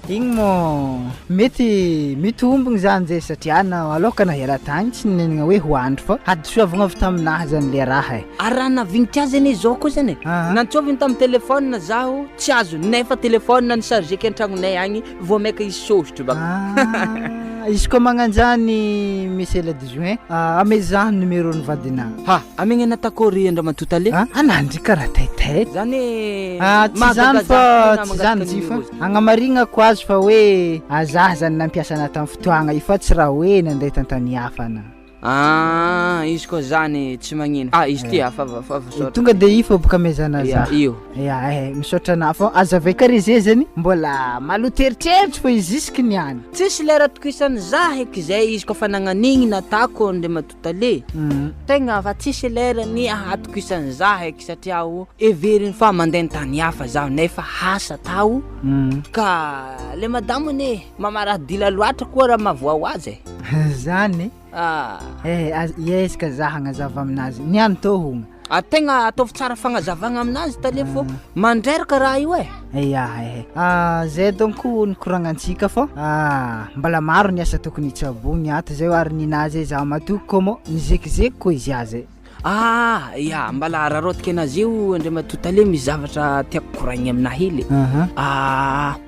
igny mo mety mitombogny zany zay satria na aloka na hela tagny tsy nenagna hoe hoandro fa hadisoavagna avy taminahy zany le raha raha navignitry azy ane zao koa zany nantsoviny tamy telefôna zaho tsy azo nefa telefôna ny chargeky an-tragnonay agny vao maika izy sôsotro baka izy koa magnanjany Monsieur le 18 amezahany numéro ny vadina amegna natakory Andramatoto ale anandry karaha taitay zany tsy zany fa tsy zany zy fa agnamarignako azy fa hoe azah zany nampiasana tamy fotoagna io fa tsy raha hoe nandeha tantany hafana izy koa zany tsy magnino izy ty fa tonga de i fa boka mezana za io misaotra na fa azavay kare zay zany mbola maloteritreritra fa izy isiky niany tsisy lera tokisan'ny za heky zay izy koa fa nagnanigny natako Andramatoto ale tegna fa tsisy lera ny ahatokisan'ny za heky satria everiny fa mandeha tany hafa zaho nefa hasa tao ka le madamo ne mamaraha dila loatra koa raha mavoao azy zany iezaka za hagnazava aminazy niany tô hogna tegna ataovy tsara fagnazavagna aminazy tale fô mandreraka raha io zay donc nikoragnansika fô mbala maro ny asa tokony hitsabogny ato zay ary ninazy za matoky koa mo nizekizeky koa izy azy mbala rarotiky anazy io Andramatoto ale misy zavatra tiako koragny aminahy hely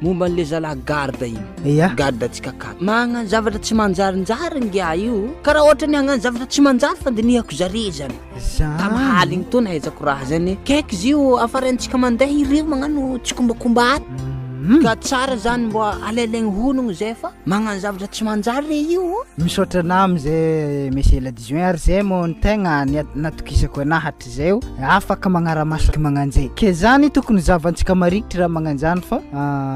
momba an'le zalahy garde igny garde atsika akato magnano zavatra tsy manjarinjary ngia io karaha ohatra ny hagnano zavatra tsy manjary fandinihako zare zany tamy haligny to nahaizako raha zany kaiky izy io afaraintsika mandeha ireo magnano tsikombakomba ka tsara zany mbo alailaigny honogno zay fa magnano zavatra tsy manjary re io misaotra anamy zay Monsieur le 18 ary zay mo ny tegna natokisako anahy hatry zay afaka magnaramasaky magnanjay ke zany tokony zavantsika marikitry raha magnanjany fa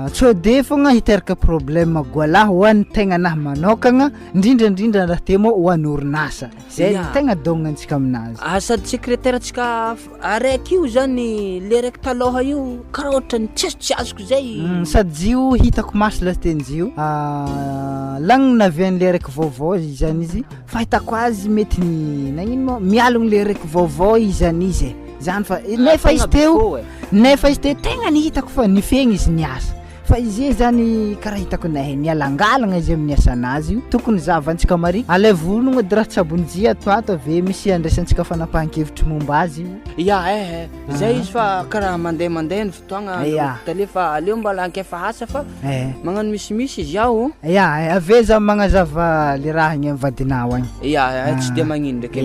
tsô de fogna hiteraka problème goalahy hoan'ny tegna anahy manokagna indrindrandrindra raha te mo hoan'ny orinasa zay tegna dognantsika aminazy sady secrétaire atsika araiky io zany le raiky taloha io karaha ohatra ny tsy azoko zay sady zio hitako maso lasiteny zio lagnina avy an'le raiky vaovao zany izy fa hitako azy mety nagnino mo mialogny le raiky vaovao izany izy zany fa nefa izy teo tegna ny hitako fa nifegny izy niasa fa izy zany karaha hitako nahay nialangalagna izy amin'ny asanazy io tokony zavantsika mari alay vologno edy raha tsabonjia ato ave misy andraisantsika fanapahan-kevitry momba azy ya zay izy fa karaha mandeha ny fotoagna tale fa aleo mbala ankefa asa fa magnano misimisy izy yaho ya ave za magnazava le raha igny amin'ny vadinao agny ya tsy de magnino ndraiky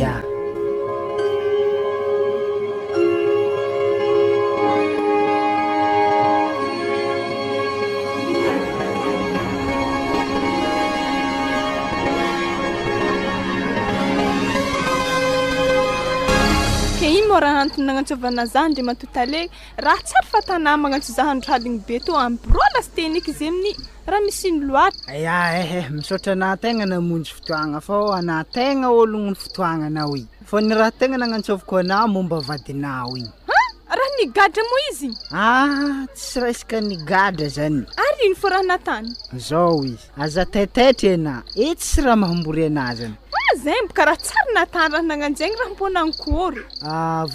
raha antony nagnantsovana zany de matotale raha tsara fa tanà magnantso zahandro haligny be to ambrola sy tenika izy amin'ny raha misy ny loatra misaotra anategna namonjy fotoagna fô anategna ologno fotoagnanao i fô ny raha tegna nagnantsovako anao momba vadinao igny raha nigadra mo izy tsy resaka nigadra zany ary ino fô raha natany zao izy aza taitaitra ana tsy raha mahombory anazy zany zay karaha tsara natany raha nagnanjegny raha mpona ankory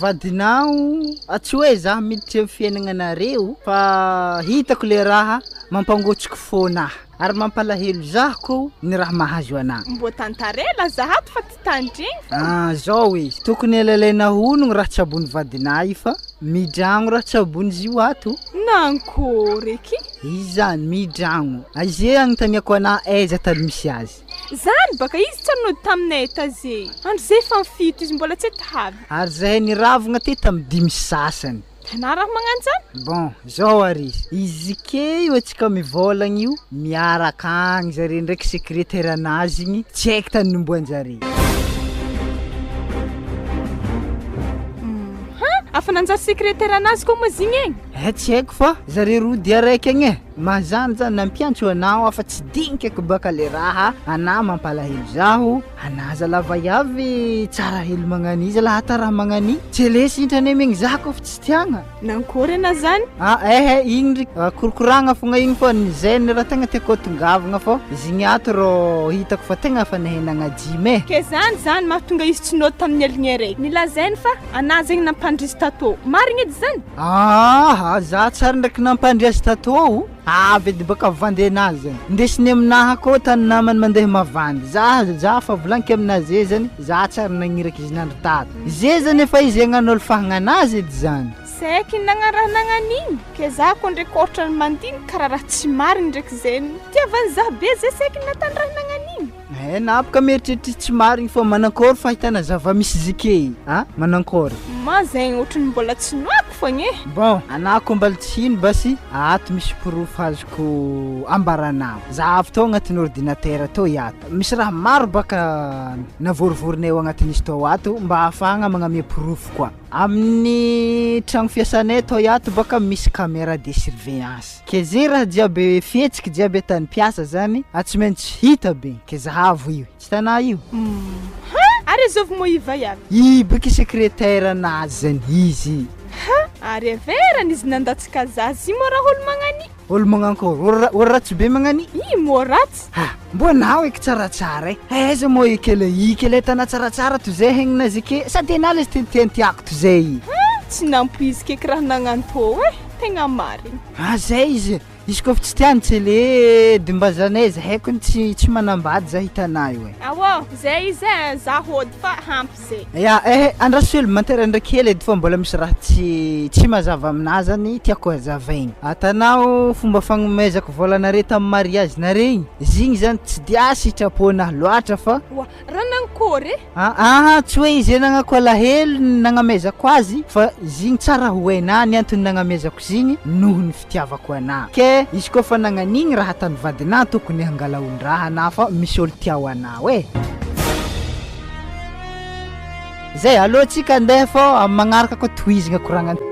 vadinao tsy hoe za miditra amin'ny fiainagnanareo fa hitako le raha mampangotsiko fônahy ary mampalahelo zahako ny raha mahazo anahy mbo tantarela zahato fa ty tandregny zao izy tokony alalaina honogno raha tsabony vadinahy fa midragno raha tsabony zio ato nankory eky izy zany midragno aze agnontaniako anahy aiza tany misy azy zany baka izy tsy anody taminay taze andro zay fa mifito izy mbola tsy tahavy ary zahay niravagna ty tamy 5 sasany tanà raha magnano zany bon zao ary izy ke io atsika mivolagna io miaraka agny zare ndraiky secrétaire anazy igny tsy haiko tany nomboanjare afa nanjary secrétaire anazy koa moa zigny egny tsy haiko fa zare roa dia raiky agny mazany zany nampiantso anao afa tsy dinikako baka le raha ana mampalahelo zaho ana zalava avy tsara helo magnani zalahata raha magnani tsy lesy intrany megny zaho koa fa tsy tiagna nankory ana zany igny ndriky korokoragna fogna igny fô zay ny raha tegna tiako tongavagna fô izy igny ato ro hitako fa tegna fa nahenagna jimy ke zany mahatonga izy tsy nody tamin'ny aligny araiky nilazainy fa ana zegny nampandrisy tato marigny edy zany za tsara ndraiky nampandriazy tato avy edy baka vandy anazy zany ndesiny aminaha koa tany namany mandeha mavandy za fa volaniko aminazy zany za tsara nagniraky izy nandro tato ze zany efa izy agnan'olo fahagnanazy edy zany saiky nagnaraha nagnaniny ke za koa ndraiky ohatra ny mandiny karaha raha tsy mariny ndraiky zany tiavany za be zay saiky natany raha nagnaniny napaka mieritreritry tsy mariny fô manankory fahitana zava-misy zike manankory ma zegny ohatrany mbola tsy noako fogna bon anako mbala tsy ino basy ato misy proof azoko ambaranao za avy tô agnatin'ny ordinateur tô iato misy raha maro baka navorivorinay ao agnatin'izy tô ato mba ahafahagna magnamia proof koa amin'ny tragno fiasanay tô iato baka misy caméra de surveillance ke zegny raha jiaby fihetsiky jiaby tany piasa zany tsy maintsy hita be ke zahavo io tsy tanà io ary azovy mo iva iaby baka secrétaire anazy zany izy ary averany izy nandatsika zazy mo raha olo magnani olo magnankory olo ratsy be magnani mo ratsy mbonao eky tsaratsara aiza mo ekele ikele tana tsaratsara to zay hegninazy ke sady anao le tentiako to zay tsy nampoizika eky raha nagnano tô tegna mariny zay izy koa fa tsy tiany tsy le dimbazanay za haiko tsy manambady za hitanay io zay izy za hody fa hampy zay andraso elo mantera ndraiky hely edy fa mbola misy raha tsy mazava aminazy zany tiako hazavaigny atanao fomba fagnomezako volanare tamin'ny mariage nare igny izy igny zany tsy dia sitraponahy loatra fa raha nankory tsy hoe izy nagnako alahelo nagnamezako azy fa izy igny tsara ho hainah ny antony nagnamezako izy igny noho ny fitiavako anah ke izy koa fa nagnanigny raha tany vadinah tokony hangalaon-draha na fa misy olo tiao anao zay alô tsika andeha fô magnaraka koa tohizigna koragna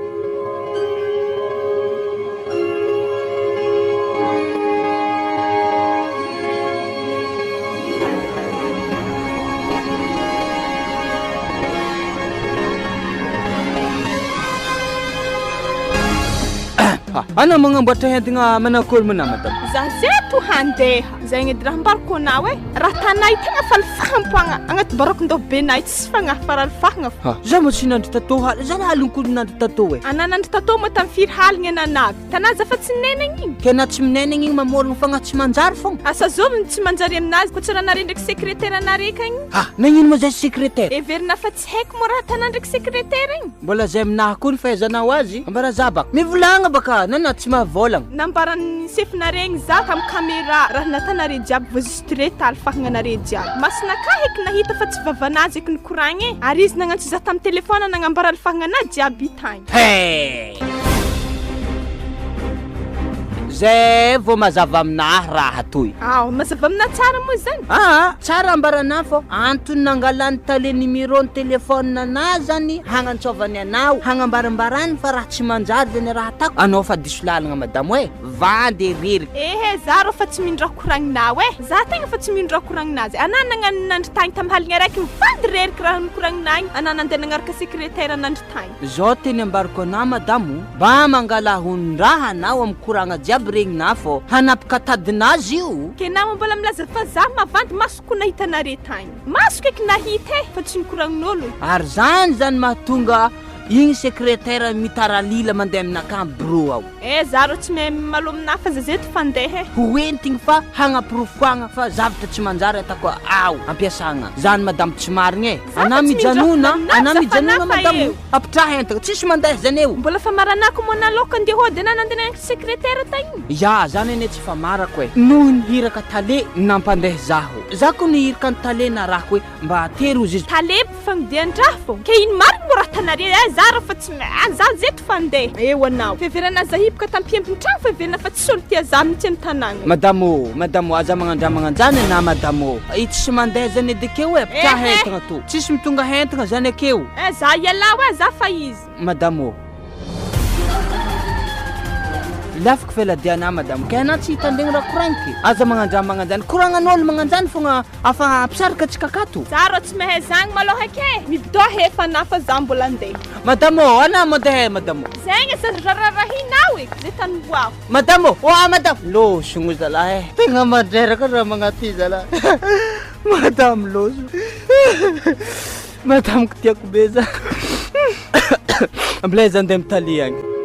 Ana magnamboatra entagna manakory mana madam? Za zeto handeha zegny edy raha mbarako anao raha tanay tegna falifaham-poagna agnaty barokon-dô benay tsy fagnahy faralifahagna Ha, za mo tsy nandry tatô haly, za halonkoly nandry tatô ananandry tatô mo tamin'ny firy haligny ananagy tanazy afa tsy nenagny igny ke na tsy minenagny igny mamorogno fagnahy tsy manjary fogna. asa zovy tsy manjary aminazy ko tsy raha nare ndraiky sekretera nare kagny Ha, nagnino mo zay sekretera? everina fa tsy haiko mo raha tanà ndraiky sekretera igny Mbola zay aminahy koa ny fahaizanao azy. Ambara za baka. Mivolagna baka, na tsy mahavolagna. nambarany sefinare igny za tamin'ny caméra raha natanare jiaby enregistré talifahagnanare jiaby masina ka heky nahita fa tsy vavanazy eky nikoragny ary izy nagnantso za tamin'ny telefona nagnambara alifahagnazy jiaby tagny Hey! Zay vao mazava aminahy raha toy. mazava amina tsara moa zany Tsara ambarana fô antony nangalany tale numéro ny telefôna na zany hagnantsovany anao hagnambarambarany fa raha tsy manjary zany raha atako. Anao fa diso lalagna madamo hoe vandy rery. ehe za rô fa tsy mindra koragninao za tegna fa tsy mindra koragninazy ana nagnano nandry tagny tamin'ny haligny araiky mivandy reriky raha nikoragninagy ana nandeha nagnaraka sekretera nandry tagny Zao teny ambarako ana madamo mba mangala hondraha anao amin'ny koragna jiaby regny na fô hanapaka tadinazy io. ke nama mbola milaza fa za mavandy masoko nahitanare tagny masoko eky nahita fa tsy nikoragnin'olo Ary zany mahatonga igny sekretera mitaralila mandeha aminakà bro ao. za rô tsy mahay malo aminahy fa za zeto fandeha Hoentigny fa hagnapirofoagna fa zavatra tsy manjary atako ao ampiasagna. Zany madamo tsy marigny Ana mijanona, madamo apitraha entagna tsisy mandeha zany eo. mbola fa maranako mo naloka andeha hody ana nandeha sekretera tagny Ya, zany ane tsy famarako noho nihiraka tale nampandeha zaho. Za koa nihiraka ny tale na rako hoe mba atery ozy izy. taleby fagnidian-draha fô ke ino mariny mo raha tanare za rô fa tsy za zeto fandeha eo anao feverana za hipaka tampiempiny tragno feverana fa tsy solo tia za mihitsy amin'ny tanàgna Madamo aza magnandramagnanjany na madamo i tsy mandeha zany edikeo apitraha entagna to tsisy mitonga entagna zany akeo. za ialao za fa izy Madamo lafiko feladiana madamo ke ana tsy hitandegny raha koragnky aza magnandramagnanjany koragnan'olo magnanjany fogna afa ampisaraka atsika akato. za rô tsy mahay zagny malôha ke mibidoa hefa na fa za mbola andeha Madamo ana mandeha madamo zegny sa rararahinao zay tany boako madamo madamo losogno zalahy tegna mandreraka raha magnaty zalahy madamo loso madamo ko tiako be za mbola izy andeha mitalia agny.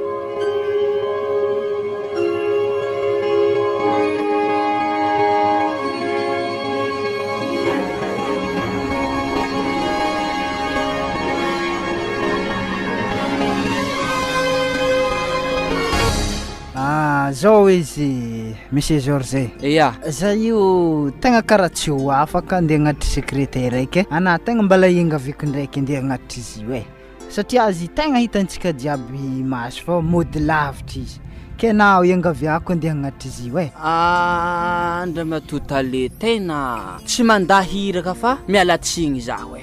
Zao izy monsieur Georges Ya, za io tegna karaha tsy ho afaka andeha agnatitra sekretera eky ana tegna mbala ingaviko ndraiky andeha agnatitra izy io satria azy tegna hitantsika jiaby maso fa mody lavitra izy ke nao ingaviako andeha agnatitra izy io andra matotale tena tsy mandahiraka fa mialatsigny zaho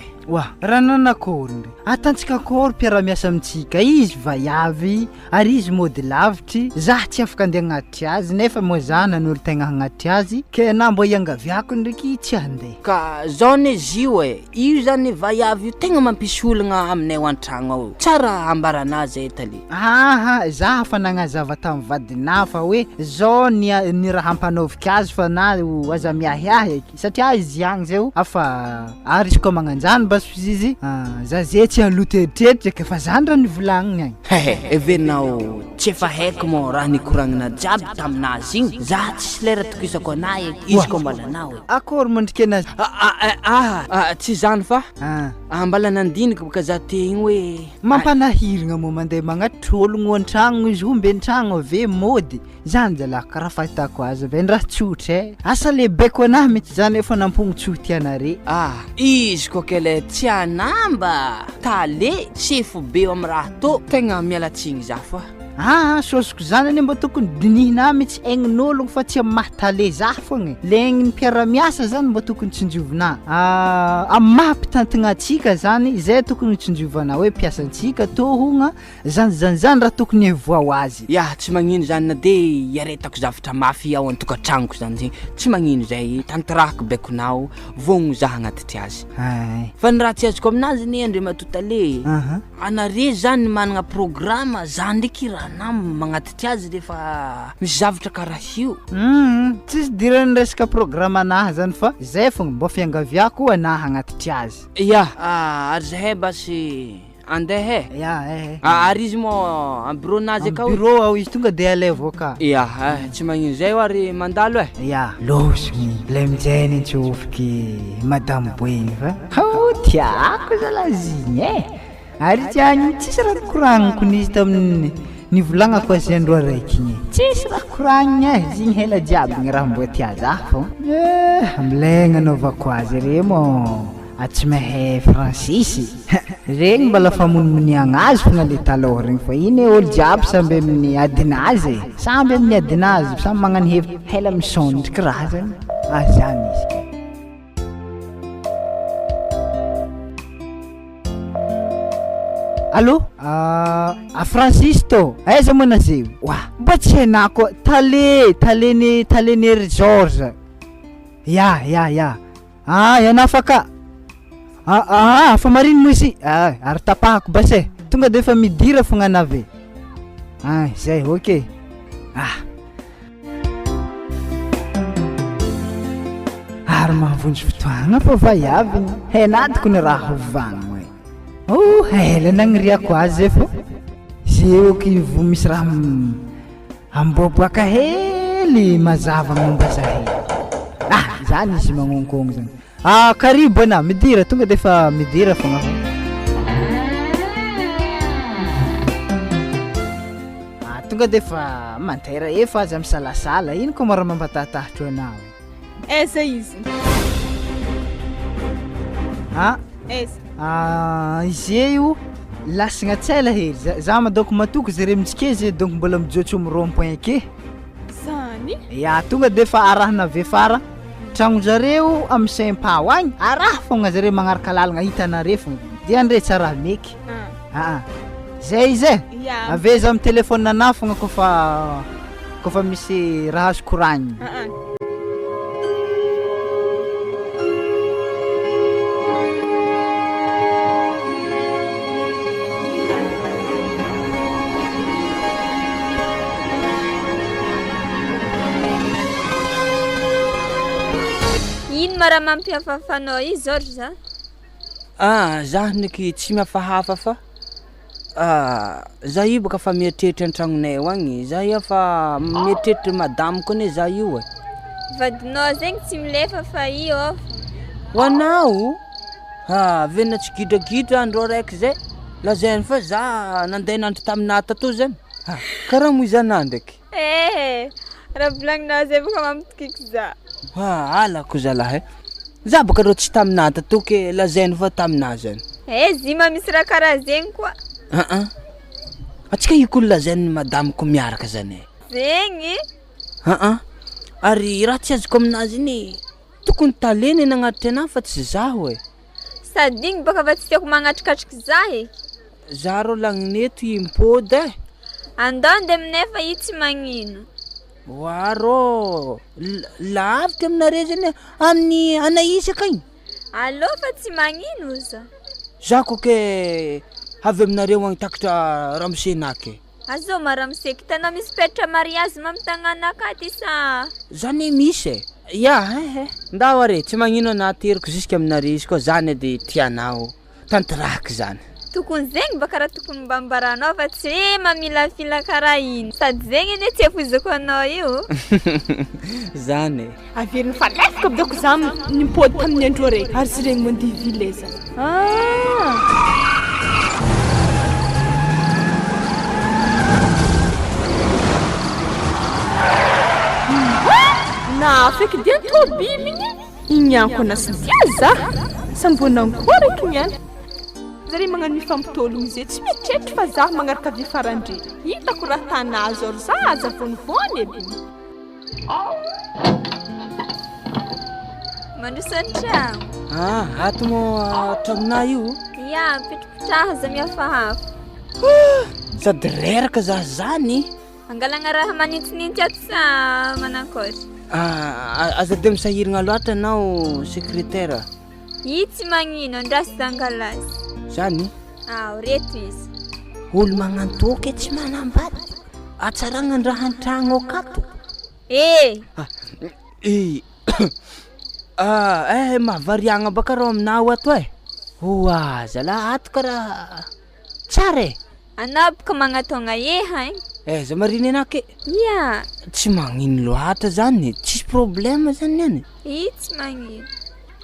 raha nanakory ndre atantsika kory mpiara-miasa amintsika izy vaiavy ary izy mody lavitry za tsy afaka andeha agnatitry azy nefa moa za nan'olo tegna hagnatitry azy ke na mbo iangaviako ndraiky tsy andeha ka zao ne zio io zany vaiavy io tegna mampisy olagna aminay ao an-tragno ao tsara ambaranazy tali za fa nagnazava tamin'ny vadinah fa hoe zao ny raha ampanaovika azy fa na aza miahiahy eky satria izy agny zao afa ary izy koa magnanjany izy za zay tsy aloto eritreritra ka fa zany raha nivolagniny agny everinao tsy efa haiko mo raha nikoragnina jiaby taminazy igny za tsisy lera tokisako anay izy koa mbalanao akory mondrika anazy tsy zany fa mbala nandinika boka za te igny hoe mampanahiragna mo mandeha magnatitra ologno an-tragno izy omby an-tragno ave mody zany zalahy karaha fahitako azy ave raha tsotra asa lehibe ko anahy mety zany efa nampogno tsotianare izy koa kele tsy anamba tale sefo be amin'ny raha to tegna mialatsigny za fa sosiko zany ane mba tokony dinihina mitsy aignin'ologno fa tsy mahatale za fogna legny ny mpiara-miasa zany mba tokony tsinjovina amin'ny mahampitantagna atsika zany zay tokony tsinjovana hoe mpiasantsika tohogna zany raha tokony evoao azy tsy magnino zany na de iaretako zavatra mafy ao an-tokantragnoko zany zegny tsy magnino zay tantarahako baikonao vogno za hagnatitry azy fa ny raha tsy azoko aminazy ne andre matotale anare zany managna programa za ndraiky raha anao magnatitra azy rehefa misy zavatra karaha io. Tsisy dirany resaka programme anahy zany fa zay fogna mba fiangaviako anahy hagnatitra azy. Ya, ary zahay basy andeha Ya ary izy mo am bureau-nazy akao. bureau ao izy tonga de alay avoka. Ya, tsy magnino zay ho ary mandalo Ya, losony lay mijeny tsofiky madame Boeny fa tiako zalaziny ary tiany tsisy raha koragniko nizy tamin'ny nivolagnako azy andro araiky igny. Tsisy raha koragniny zigny hela jiaby gny raha mbo tia zah fô. Amilay anaovako azy re mo tsy mahay Francisy. Regny mbala famonimoniagna azy fogna le taloha regny fa iny olo jiaby samby amin'ny adinazy. Samby amin'ny adinazy, samby magnano hevitra hela misondriky raha zany. Zany izy. Allô? Francis to. Aiza moa nazeo? Wah, mba tsy hainako taleny George. Ya. Yana afaka. Fa Marigny moa izy. Ary tapahako basay. Tonga de fa midira fogna anave. Zay, ok. Ary mahavonjy fotoagna fa vaiavy. Hainatiko ny raha hovagna. Hela nagniriako azy fô zeo ki vo misy raha amboaboaka hely mazava momba zahay. Zany izy magnonkogno zany. Karibo ana midira tonga de fa midira fogna. Tonga de fa mantera efa azy misalasala ino koa mara mampatatatro anao. Eza izy. Eza. Izy io lasagna tsela hely za madoko matoko zare mitsikezy donc mbola mijotso amy rond-point ake. Zany? Ya, tonga de fa arahana ave fara tragno zareo amy Saint-Pao agny araha fogna zare magnaraka lalagna hitanare fogna de andre tsara meky. Zay izy ave za amy telefône ana fogna kofa misy raha azo koragniny. Mara mampiafafanao izy George za? Zah niky tsy miafahafa fa za io baka fa mieritreritra an-tragnonay agny. Za io fa mieritreritra madame koa ne za io vadinao zegny tsy milefa fa io ho anao vena tsy gidragidra andro araiky zay lazainy fa za nandeha nandro taminah tato zany karaha moa izanah ndraiky. Raha volagninao zay boka mampitokiky za. Alako zalahy za baka rô tsy taminah tato ke lazainy fa taminah zany. Zima misy raha karaha zegny koa. Atsika iko lazainy madame ko miaraka zany. Zegny? Ary raha tsy azoko aminazy iny tokony taleny nagnatitra anahy fa tsy zaho Sady igny baka fa tsy tiako magnatrikatriky za Za rô lagneto impôdy Andao aminay fa io tsy magnino. Waro lavitra aminare zany amin'ny anaisaka igny. Allô fa tsy magnino za. Za ko ke avy aminareo agny takatra ramsenaky. Azo maramseky tana misy petra mariage mamtagnana akaty sa. Zany misy ndao are tsy magnino na teriko jusque aminare izy koa zany de tianao tantraky zany. Tokony zegny baka raha tokony mbambaranao fa tsy mamilafila karaha ino. Sady zegny ane tsy afozako anao io. Zany. Averiny fa lefaka bidoko za nimpôdy tamin'ny andro araiky. Ary sy regny mandivile za. Na feky dia tôbily igny anko nasidia za. Sambona ankoraka igny any. Zare magnano mifampitôlogno zay tsy mitrehitra fa za magnaraka avy farandre. Hitako raha tanazy or za aza vonivony edy. Mandrosan'ny tragno. Ato mo tragnonah io? Ya, pitripitraha za mihafahafa. Sady reraka za zany. Angalagna raha manintsinintsy ato sa manakôry. Aza de misahiragna loatra anao secrétaire. Io tsy magnino andrasy zangalazy. Zany? Reto izy. Olo magnantoky tsy manambady. atsaragna andraha an-tragno akato. Mahavariagna baka rô aminao ato e. Oa, zala ato karaha tsara e. Anao baka magnatônga hain. Za mariny anake. Ya. Tsy magnino loatra zany, tsisy problème zany any. Tsy magnino.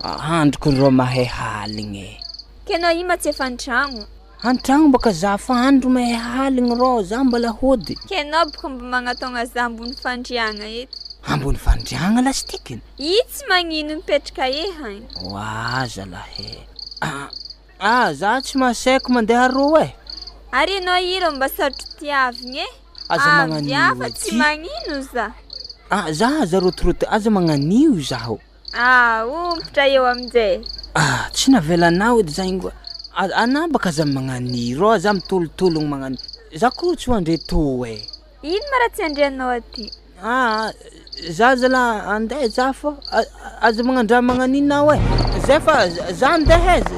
Androko rô mahay haligny. Kenao ima tsy efa an-tragno. An-tragno baka za fa andro mahay haligny rô, za mbola hody. Kenao baka mba magnatônga za ambony fandriagna eto. Ambony fandriagna lastikiny. Tsy magnino mipetraka hain. Oa, zalahy. Za tsy masaiko mandeha rô e. Ary anao iro mba sarotro tiavigny e. Aza magnanio fa tsy magnino za. Za rotoroty, aza magnanio zaho. Ompitra eo aminjay. Tsy navelanao edy za ingo. Ana baka za magnanio rô, za mitolotologno magnanio. Za koa tsy andre to e. Ino ma raha tsy andrianao aty? Za zala andeha za fô aza magnandraha magnaninao e. Zay fa za andeha tsy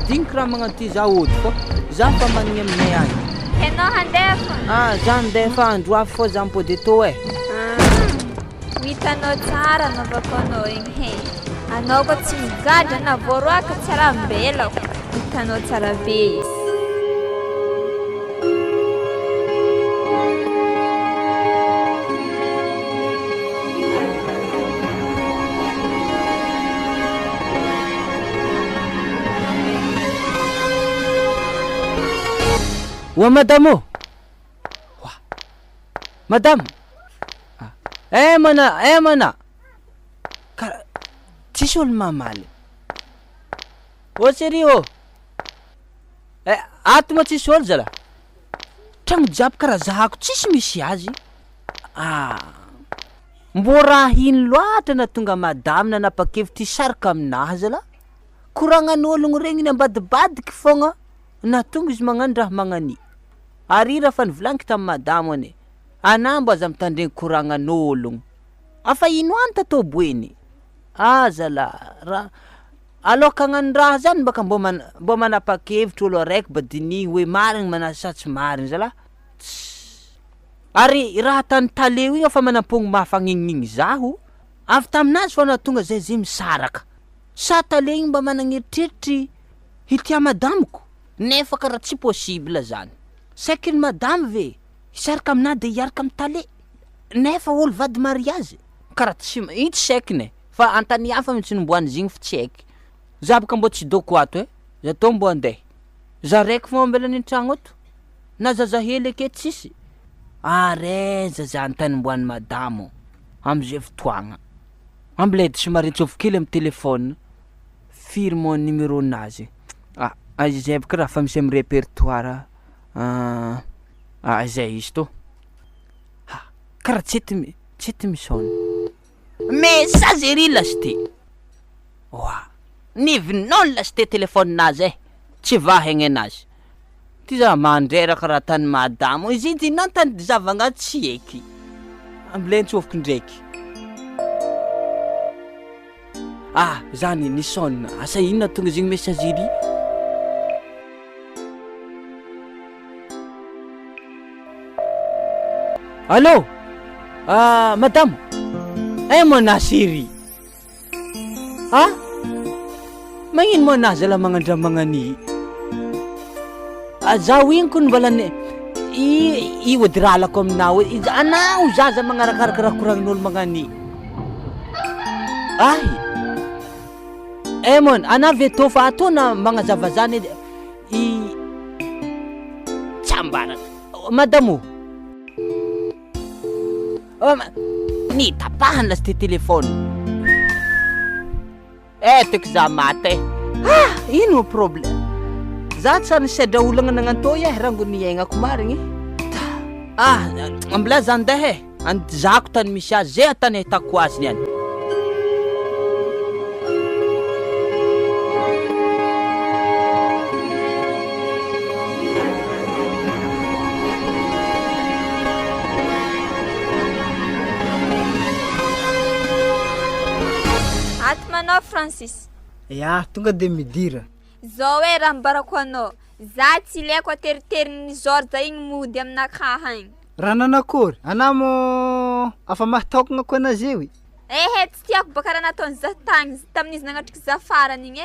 diniko raha magnaty za ody fô za fa manigny aminay agny. Kenao handeha fa? Za andeha fa andro hafa fô za mipody tô e. Hitanao tsara anaovako anao igny he. Anao koa tsy migadra na voaroaka tsara mbelako. Hitanao tsara be izy. Wa madamo. Madame. Mana. Tsisy olo mamaly. Chérie oh. Ato ma tsisy olo zala. Tragno jiaby karaha zahako tsisy misy azy. Mbô raha ino loatra na tonga madame na napakevitra hisaraka aminahy zala. Koragnan'ologno regny ny ambadibadiky fogna na tonga izy magnano raha magnani. Ary raha fa nivolaniko tamin'ny madamo ane. Ana mbo aza mitandregny koragnan'ologno. Afa ino anta tô boeny. Zala aloka hagnano raha zany baka mbo manapa-kevitra olo araiky badini hoe marigny manasa tsy marigny zala. Ary raha tany taleo igny afa manampogno mahafagnigninigny zaho. Avy taminazy fô na tonga zay misaraka. Sa taleo igny mba managneritreritry hitia madamiko. Nefa karaha tsy possible zany. Saikiny madame ve hisaraka amina de hiaraka amin'ny tale. Nefa olo vady mariage. Karaha tsy saikiny. Fa antany hafa mitsy nomboany zigny fa tsy haiky. Za baka mbo tsy doko ato e. Za tô mbo andeha. Za raiky fô ambela an-tragno ato. Na zaza hely ake tsisy. Reza za antany mboany madamo. Amizay fotoagna. Ambledy somary tsovokely amin'ny telefôna. Firy mo numéro nazy. Zay baka raha fa misy amin'ny répertoire. Zay izy tô. Karaha tsy misôna. Message ery lasty. Nivinon lasty telefôny nazy e. Tsy vahegny anazy. Ty za mandreraka raha tany madamo. Izy nantany zavagna tsy eky. Ambleny tsovoko ndraiky. Zany nisôna. Asa inona tonga zigny messagerie? Allô? Madame. Mona chérie. Magnino mo na zala magnandra magnani. Zaho igny ko mbala i odralako aminao. Anao zaza magnarakaraka raha koragn'olo magnani. Mon, ana veto fa ato na magnazava zany tsambara. Madamo. Ni tapahan lasty telefôny. Eto za maty. Ino problème? Za tsara nisedra olagna nagnanto rango niaignako marigny. Ambla za andeha e. Zako tany misy azy zay atany ahitako azy niany. Manao Francis. Tonga de midira. Zao raha mbarako anao. Za tsy ilaiko ateriteriny George igny mody aminakahy igny. Raha nanakôry anao mo afa mahatokagna koa anazy io Tsy tiako baka raha nataony za tagny tamin'izy nagnatriky za farany igny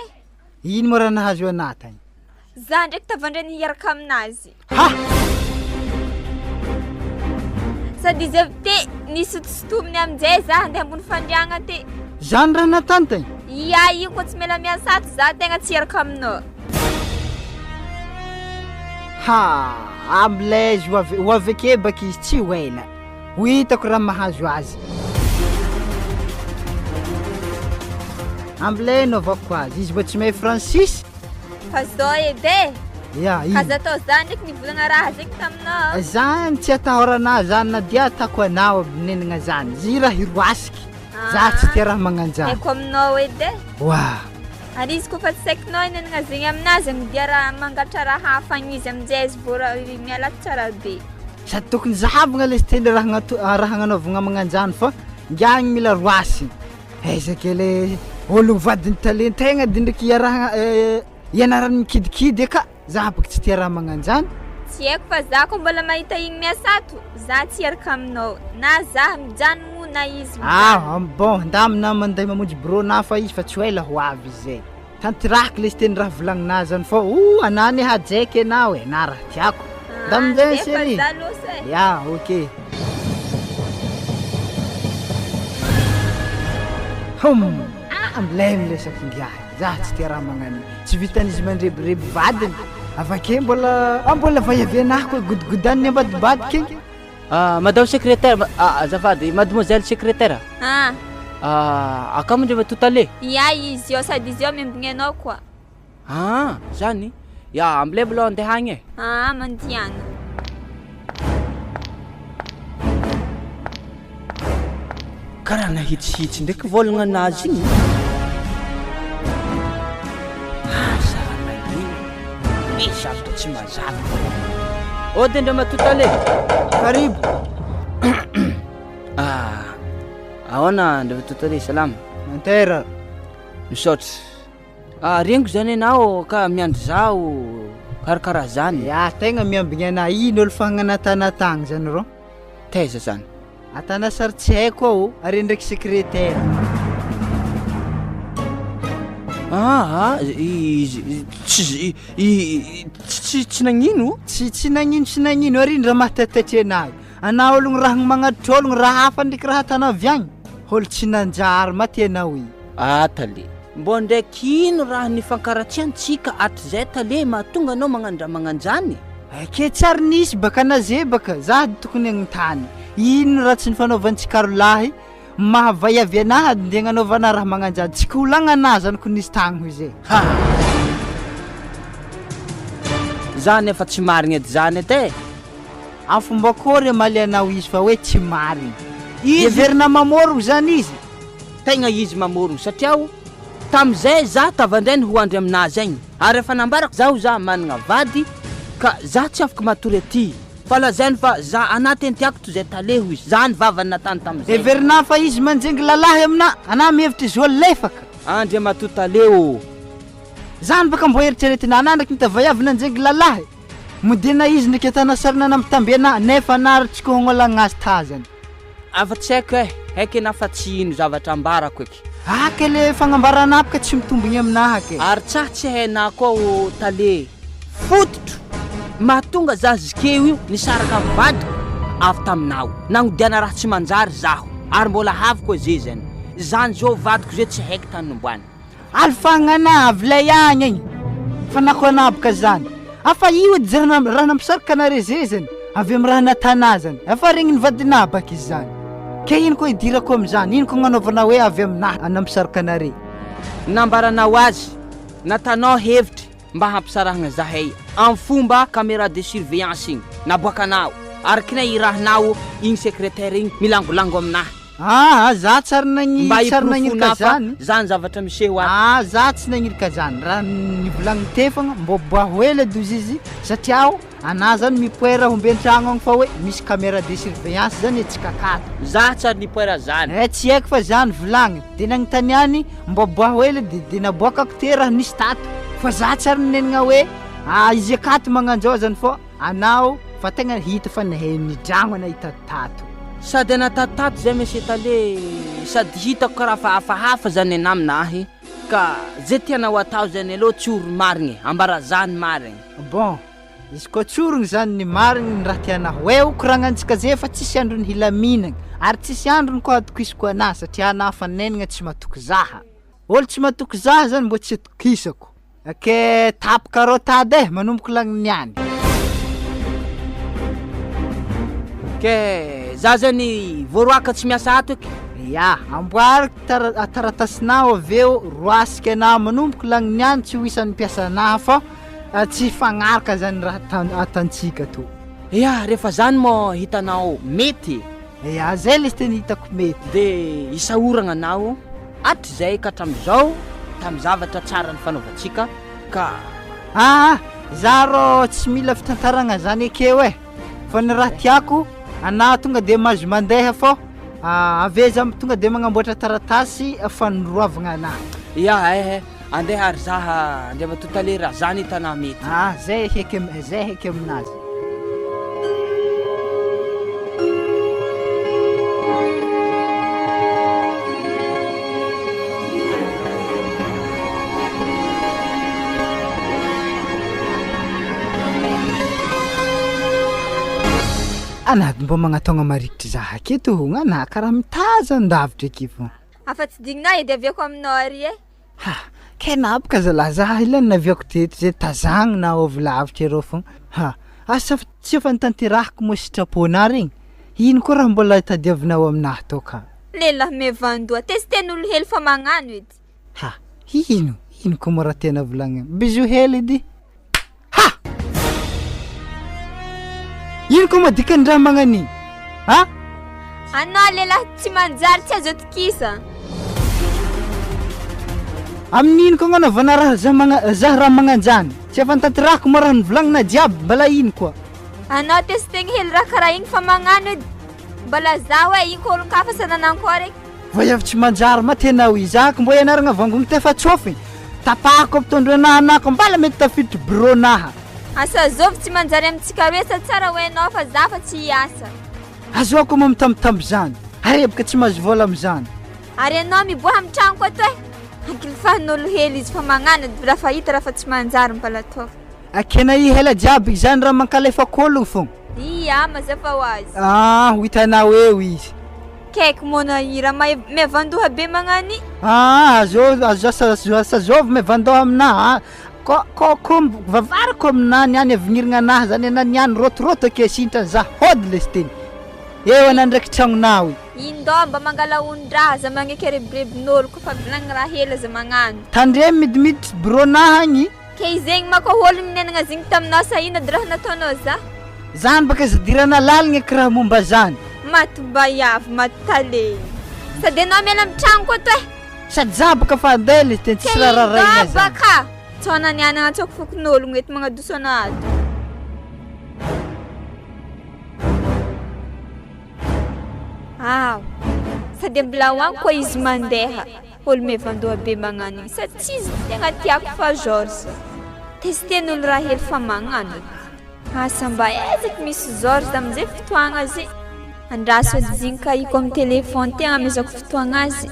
ino mo raha nahazo anah tagny za ndraiky tavandre niaraka aminazy sady izy avy te nisotosotominy aminjay za andeha ambony fandriagna te zany raha natany tagny ia io koa tsy mela miasato za tegna tsy iaraka aminao amilay izy ho aveke baka izy tsy ho ela ho hitako raha mahazo azy amilay naovako azy izy mba tsy mahay Francis fa zao edy ia aza atao za ndraiky nivolagna raha zeky taminao zany tsy atahorana zany na dia atako anao aminenagna zany zy raha hiroasiky za tsy tia raha magnanjany eko aminao edy wa ary izy koa fa tsy saikinao nenagna zegny aminazy amidia raha mangatra raha hafa izy aminjay izy vao miala tsara be sady tokony zahavagna le teny raha hagnanovagna magnanjany fa ngiagny mila roasiny ezake le olo vadiny talentegna de ndraiky ianarany mikidikidy aka za baka tsy tia raha magnanjany tsy haiko fa za koa mbola mahita igny miasato za tsy iaraka aminao na za mijanono na izy bon ndamina manday mamonjy brona fa izy fa tsy ho ela ho avy izy zay tantiraky le teny raha volagninah zany fa anany hajaiky anao na raha tiako ndaminjay séri ya ok amilay milesaky ngiahy za tsy tia raha magnano tsy vitan'izy mandrebireby vadiny avake mbola vahiavianahy koa godigodaniny ambadibadiky igny madame secrétaire azafady mademoiselle secrétaire akamandreva totale ia izy io sady izy io miambigny anao koa zany ya amilay mbola andeha agny mandiana karaha nahitsihitsy ndraiky vôlagna anazy igny zavatra tsy mazava ody ndra matotale karibu ahoana ndra matotale salama mantera misaotra reniko zany anao ka miandry zao karakaraha zany tegna miambigny anah ino olo fagnanatanatagny zany ro taiza zany atana sary tsy haiko ao ary ndraiky secrétaire tsy nagnino tsy nagnino ary raha mahatatatry anazy anao ologno raha magnatitra ologno raha hafa ndraiky raha tanavy agny olo tsy nanjary maty anao i tale mbô ndraiky ino raha nifankaratsiantsika atrizay tale mahatonga anao magnandra magnanjany ke tsary nisy baka anazebaka za tokony agnotany ino raha tsy nifanaovantsikarolahy mahavahiavy anahy nde gnanaovana raha magnanjany tsy kolagna anah zany ko nisy tagny hoy zay zany efa tsy marigny edy zany edy fomba kory amaly anao izy fa hoe tsy marigny everina mamorogno zany izy tegna izy mamorogno satria tamizay za tavandrainy ho andry aminazy agny ary efa nambarako zaho za managna vady ka za tsy afaka matory aty fa lazainy fa za anaty entiako toy zay taleho izy zany vavany natany tamizay everina fa izy manjengy lalahy amina anah mihevitry izy olo lefaka andry matotaleo zany baka mbo eritreretina anah ndraiky nitavaiavy nanjengy lalahy modena izy ndraiky atana sarina nampitamby anah nefa anarytsika hognolagnazy tazany afa tsy haiko haiko anah fa tsy ino zavatra ambarako eky ke le fagnambaranah baka tsy mitombigny aminahy ke ary tsah tsy hainah koa tale fototro mahatonga za zikeo io nisaraka mivadiko avy taminao nagnodiana raha tsy manjary zaho ary mbola haviko zay zany zao vadiko zay tsy haiko tany nomboany alfagnanah avy lay agny igny fa nako anah baka zany afa io edy raha nampisaraka anare zay zany avy amy raha natanah zany afa regny nivadinah baka izy zany ke ino koa idirako am'zany ino koa gnanaovana hoe avy aminah nampisaraka anare nambaranao azy natanao hevitry mba hampisarahagna zahay am fomba caméra de surveillance igny naboakanao ary kina irahanao igny secrétaire igny milangolango aminahy za tsary nagnirika zany zany zavatra miseho za tsy nagnirika zany raha nivolagny tefagna mbô boahoela dozy izy satria anah zany mipoera homby an-tragno agny fa hoe misy caméra de surveillance zany etsika akato za tsary nipoera zany tsy haiko fa zany volagny de nagnotaniany mbô boahoela de naboakako te raha nisy tato fa za tsary ninenagna hoe izy akato magnanjao zany fô anao fa tegna hita fa nahay dragno nahita tato. Sady natatato zay monsieur Tale, sady hitako karaha hafahafa zany anaminahy ka zay tianao atao zany aloha tsoro marigny ambara zany marigny. Bon, izy koa tsorogny zany ny marigny ny raha tianao hoe koragnantsika zay fa tsisy androny hilaminagna ary tsisy androny koa atokisako anahy satria anahy fanenagna tsy matoky zaha. Olo tsy matoky zaha zany mbo tsy atokisako. Ake tapy karotady manomboko lagny niany. Ke za zany voaroaka tsy miasa atoky. Ya, amboariko taratasinao aveo roasika anahy manomboko lagny niany tsy ho isan'ny mpiasa anahy fa tsy fagnaraka zany raha atantsika to. Ya, rehefa zany mo hitanao mety. Ya, zay le teny hitako mety. De isahoragna anao atry zay ka hatram'izao tamy zavatra tsara ny fanaovantsika ka za rô tsy mila fitantaragna zany akeo fa ny raha tiako anao tonga de mahazo mandeha fô ave za tonga de magnamboatra taratasy fanoroavagna anahy. Ya, andeha ary zaha andriama totale raha zany hitanao mety. Zay heky aminazy. Anady mbo magnatogna marikitry zaha aketo gn'anahy karaha mitaza andavitra aky fô. Afa-tsy digninao edy aviako aminao ary Ke napaka zalahy zaha ilany naviako teto zay tazagny na ovy lavitra arô fô. Asa tsy efa nitanterahako mo sitrapôna regny. Ino koa raha mbola tadiavinao aminahy tô ka? lehilahy mevandoa testen'olo hely fa magnano edy. Ino koa mo raha tena volagna? Bisou hely edy. Ino koa madikan'ny raha magnan'iny? Anao lehilahy tsy manjary tsy azo atokisa. Amin'ino koa gnanaovana raha zaha raha magnanjany? Tsy efa nitanterahako mo raha nivolagnina jiaby mbala ino koa? Anao testegny hely raha karaha igny fa magnano edy. Mbala za hoe ino koa olo-kafa sananankoa reky. Voa tsy manjary ma tena hoy zaka mbo ianaragna vangony tefa tsofy. Tapahako mpitondro anahanako mbala mety tafiditry bureau-naha. Asa zovy tsy manjary amintsika roe sa tsara hoe anao fa za fa tsy hiasa. Azoako mo mitambitamby zany. Arebaka tsy mahazo vola am'izany. Ary anao miboha amin'ny trano koa to ankilifahan'olo hely izy fa magnano raha fa hita raha fa tsy manjary mbala tao. Akena i hela jiaby zany raha mankalefako ologno fô. Iya mazava ho azy. Ho hitanao eo izy. Kaiky mona ira mevandoha be magnani. Asa zovy mevandoha aminahy. Ko vavariko aminahy niany avignirigna anahy zany ana niany rotoroto ake sintra za hody le steny. Eo ana ndraiky tragnonao. Indao mba mangala ondraha za magnekerebrebin'olo ko fa vilagny raha hela za magnano. Tandre midimiditry bureau-nahy agny. Ke zegny mako olo minenagna zegny taminao sa ino raha nataonao za? Zany baka zadirana laligna karaha momba zany. Matombayavy matale. Sady anao miala amin'ny trano koa to Sady za baka fa andeha le teny tsisy raha raraigna zany. Baka tsona niana atsako fokon'olo mety magnadoso anazy. Sady mbola hoany koa izy mandeha. Olo mevandoha be magnano igny sady tsy izy tegna tiako fa George. Testen'olo raha hely fa magnano. Asa mba ezaky misy George am'izay fotoagna azy. Andraso ajizinka iko amin'ny telefony tegna amezako fotoagna azy.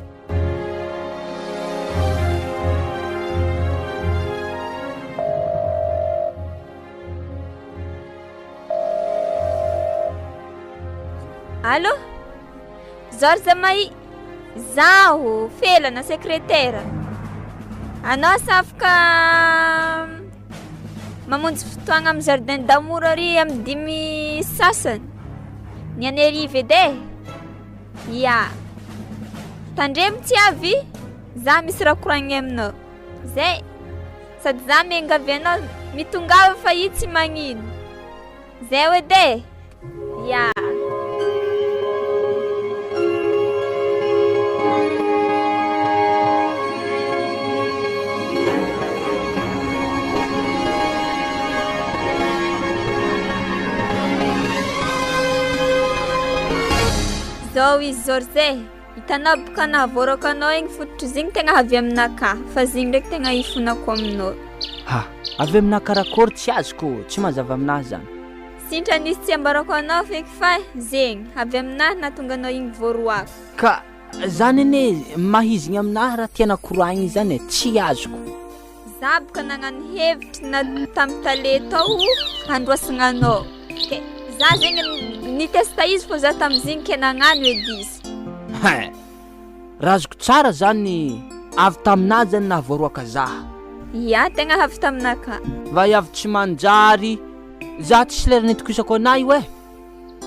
Allô? George mai zaho felana sekretera. Anao safaka mamonjy fotoagna amin'ny jardin d'amour ary amin'ny 5 sasany. Ny anerive edy ya. Tandremo tsy avy za misy raha koragny aminao. Zay sady za miangavy anao mitongava fa io tsy magnino. Zay edy ya. Zao izy Zorze, hitanao boka nahavorako anao igny fototry zegny tegna avy aminaka fa zegny ndraiky tegna ifonako aminao. Avy aminah karakory tsy azoko, tsy mazava aminahy zany. Sintra nisy tsy ambarako anao feky fa zegny avy aminahy nahatonga anao igny voaroako. Ka zany ane mahizigny aminahy raha tiana koragny zany tsy azoko. Za boka nagnano hevitra na tamin'ny tale tao handroasagna anao. Ke za zegny nitesta izy fô za tamin'izigny ke nagnano edy izy. Raha azoko tsara zany avy taminahy zany nahavoaroaka zaha. Ya, tegna avy taminaka. Va avy tsy manjary za tsy lera nitokisako anahy io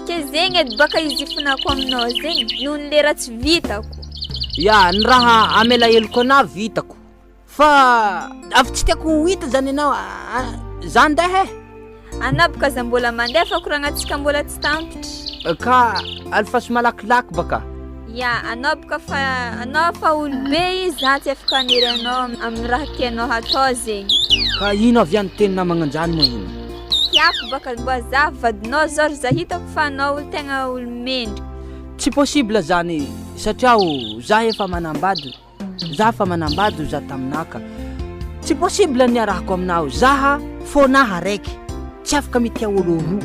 Ke zegny edy baka izy ifonako aminao zegny noho ny lera tsy vitako. Ya, ny raha amela heloko anahy vitako. Fa avy tsy tiako ho hita zany anao za ndeha Anao boka za mbola mandeha fa korangatsika mbola tsy tampitra. ka alfasy malakilaky baka. Ya, anao boka fa anao fa olobe izy za tsy afaka aniry anao amin'ny raha tianao hatao zegny. Ka ino avy any teny namagna anjany mo ino? Tiako baka mba za vadinao zao za hitako fa anao olo tegna olo mendrika. Tsy possible zany satria za efa manambady. Za fa manambady za taminaka. Tsy possible ny arahako aminao. Zaha fônaha raiky. Tsy afaka mitia olo roa.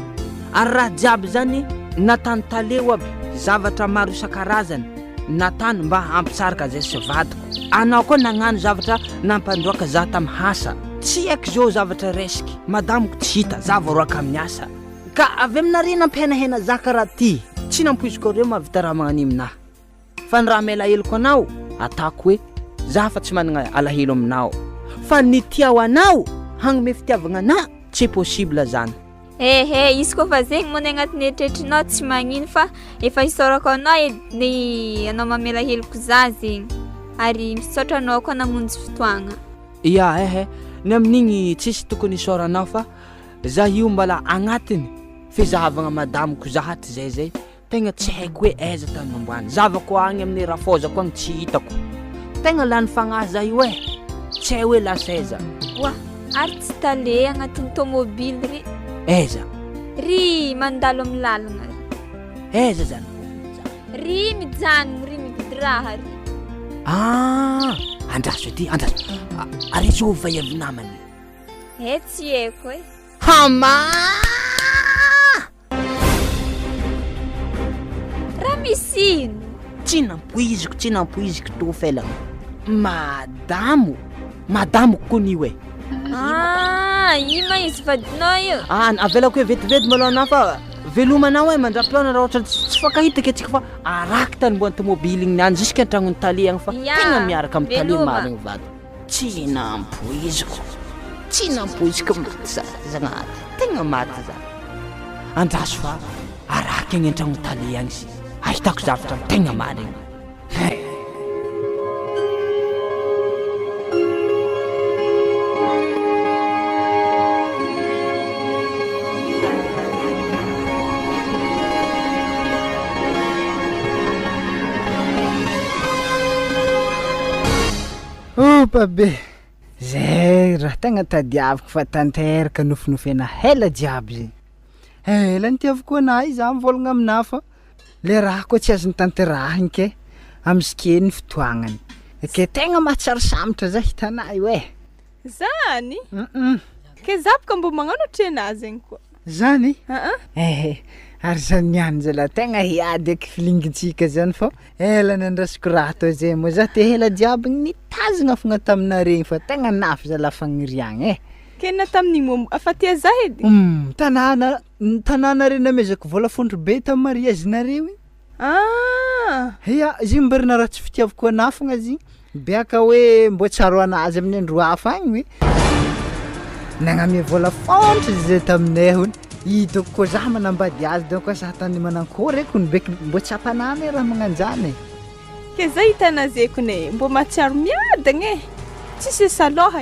Ary raha jiaby zany natany taleo aby. Zavatra maro isan-karazany natany mba hampisarika zay sy vadiko. Anao koa nagnano zavatra nampandroaka za tamin'ny hasa. Tsy haiko zao zavatra resiky. Madamoko tsy hita za voaroaka amin'ny asa. Ka avy aminareo nampihenahena za karaha ty. Tsy nampoiziko reo mahavita raha magnano aminahy. Fa ny raha mela heloko anao atako hoe za fa tsy manana alahelo aminao. Fa ny tiao anao hagnome fitiavagna anahy tsy possible zany. Izy koa fa zegny mo ny agnatin'ny eritreritrinao tsy magnino fa efa hisaorako anao edy anao mamela heloko za zegny. Ary misaotra anao koa namonjy fotoagna. Ya, ny amin'igny tsisy tokony hisaoranao fa za io mbala agnatiny fizahavagna madamoko zahaty zay tegna tsy haiko hoe aiza tany nomboany. Zavako agny amin'ny rafozako agny tsy hitako. Tegna lany fagnahy za io tsy hay hoe lasa aiza. Wa, ary tsy tale agnatin'ny tomobily ry. Aiza? Ry mandalo amin'ny lalagna ry. Aiza zany? Ry mijanogno ry mividy raha ry. Andraso ety, andraso. Ary zao vaiavy namany. Tsy haiko Hama! Raha misy ino? Tsy nampoiziko to fela. Madamo kony hoe. Ima izy vadinao io. Avelako hoe vetivety malao na fa velomanao hoe mandrapiona raha ohatra tsy fakahitaka antsika fa araky tany mbo antomobily igny niany jusqu'à antragnony tale agny fa tegna miaraka amin'ny tale marigny vady. Tsy nampoiziko zagnaty. Tegna maty za. Andraso fa araky agny antragnony tale agny si. Ahitako zavatra tegna marigny. Pabe zay raha tegna tadiaviko fa tanteraka nofinofena hela jiaby zegny. Hela nitiavako anahy za mivolagna aminahy fa le raha koa tsy azony tanterahiny ke amizikeny fotoagnany. Ke tegna mahatsara samatra za hitanay hoe. Zany? Ke zapaka mbo magnano trena zegny koa. Zany? Ary zany niany zala tegna hiady eky filingintsika zany fa ela nandrasiko raha to zay mo za te hela jiaby nitazagna fogna taminaregny fa tegna nafy zala fagniriagna Ke na tamin'igny mo afatia za edy? Tanàna re namezako volafondro be tamin'ny mariazinareo. Ya, izy mbarina raha tsy fitiavako anahy fogna izy biaka hoe mbo tsaro anazy amin'ny andro hafa agny hoe nagname volafondro zay taminay hony. Hitako koa za manambady azy donc za tany manankory eky beky mbo tsy ampanamy raha magnanjany. Ke za hitana zekony mbo matsiaro miadagna tsisy saloha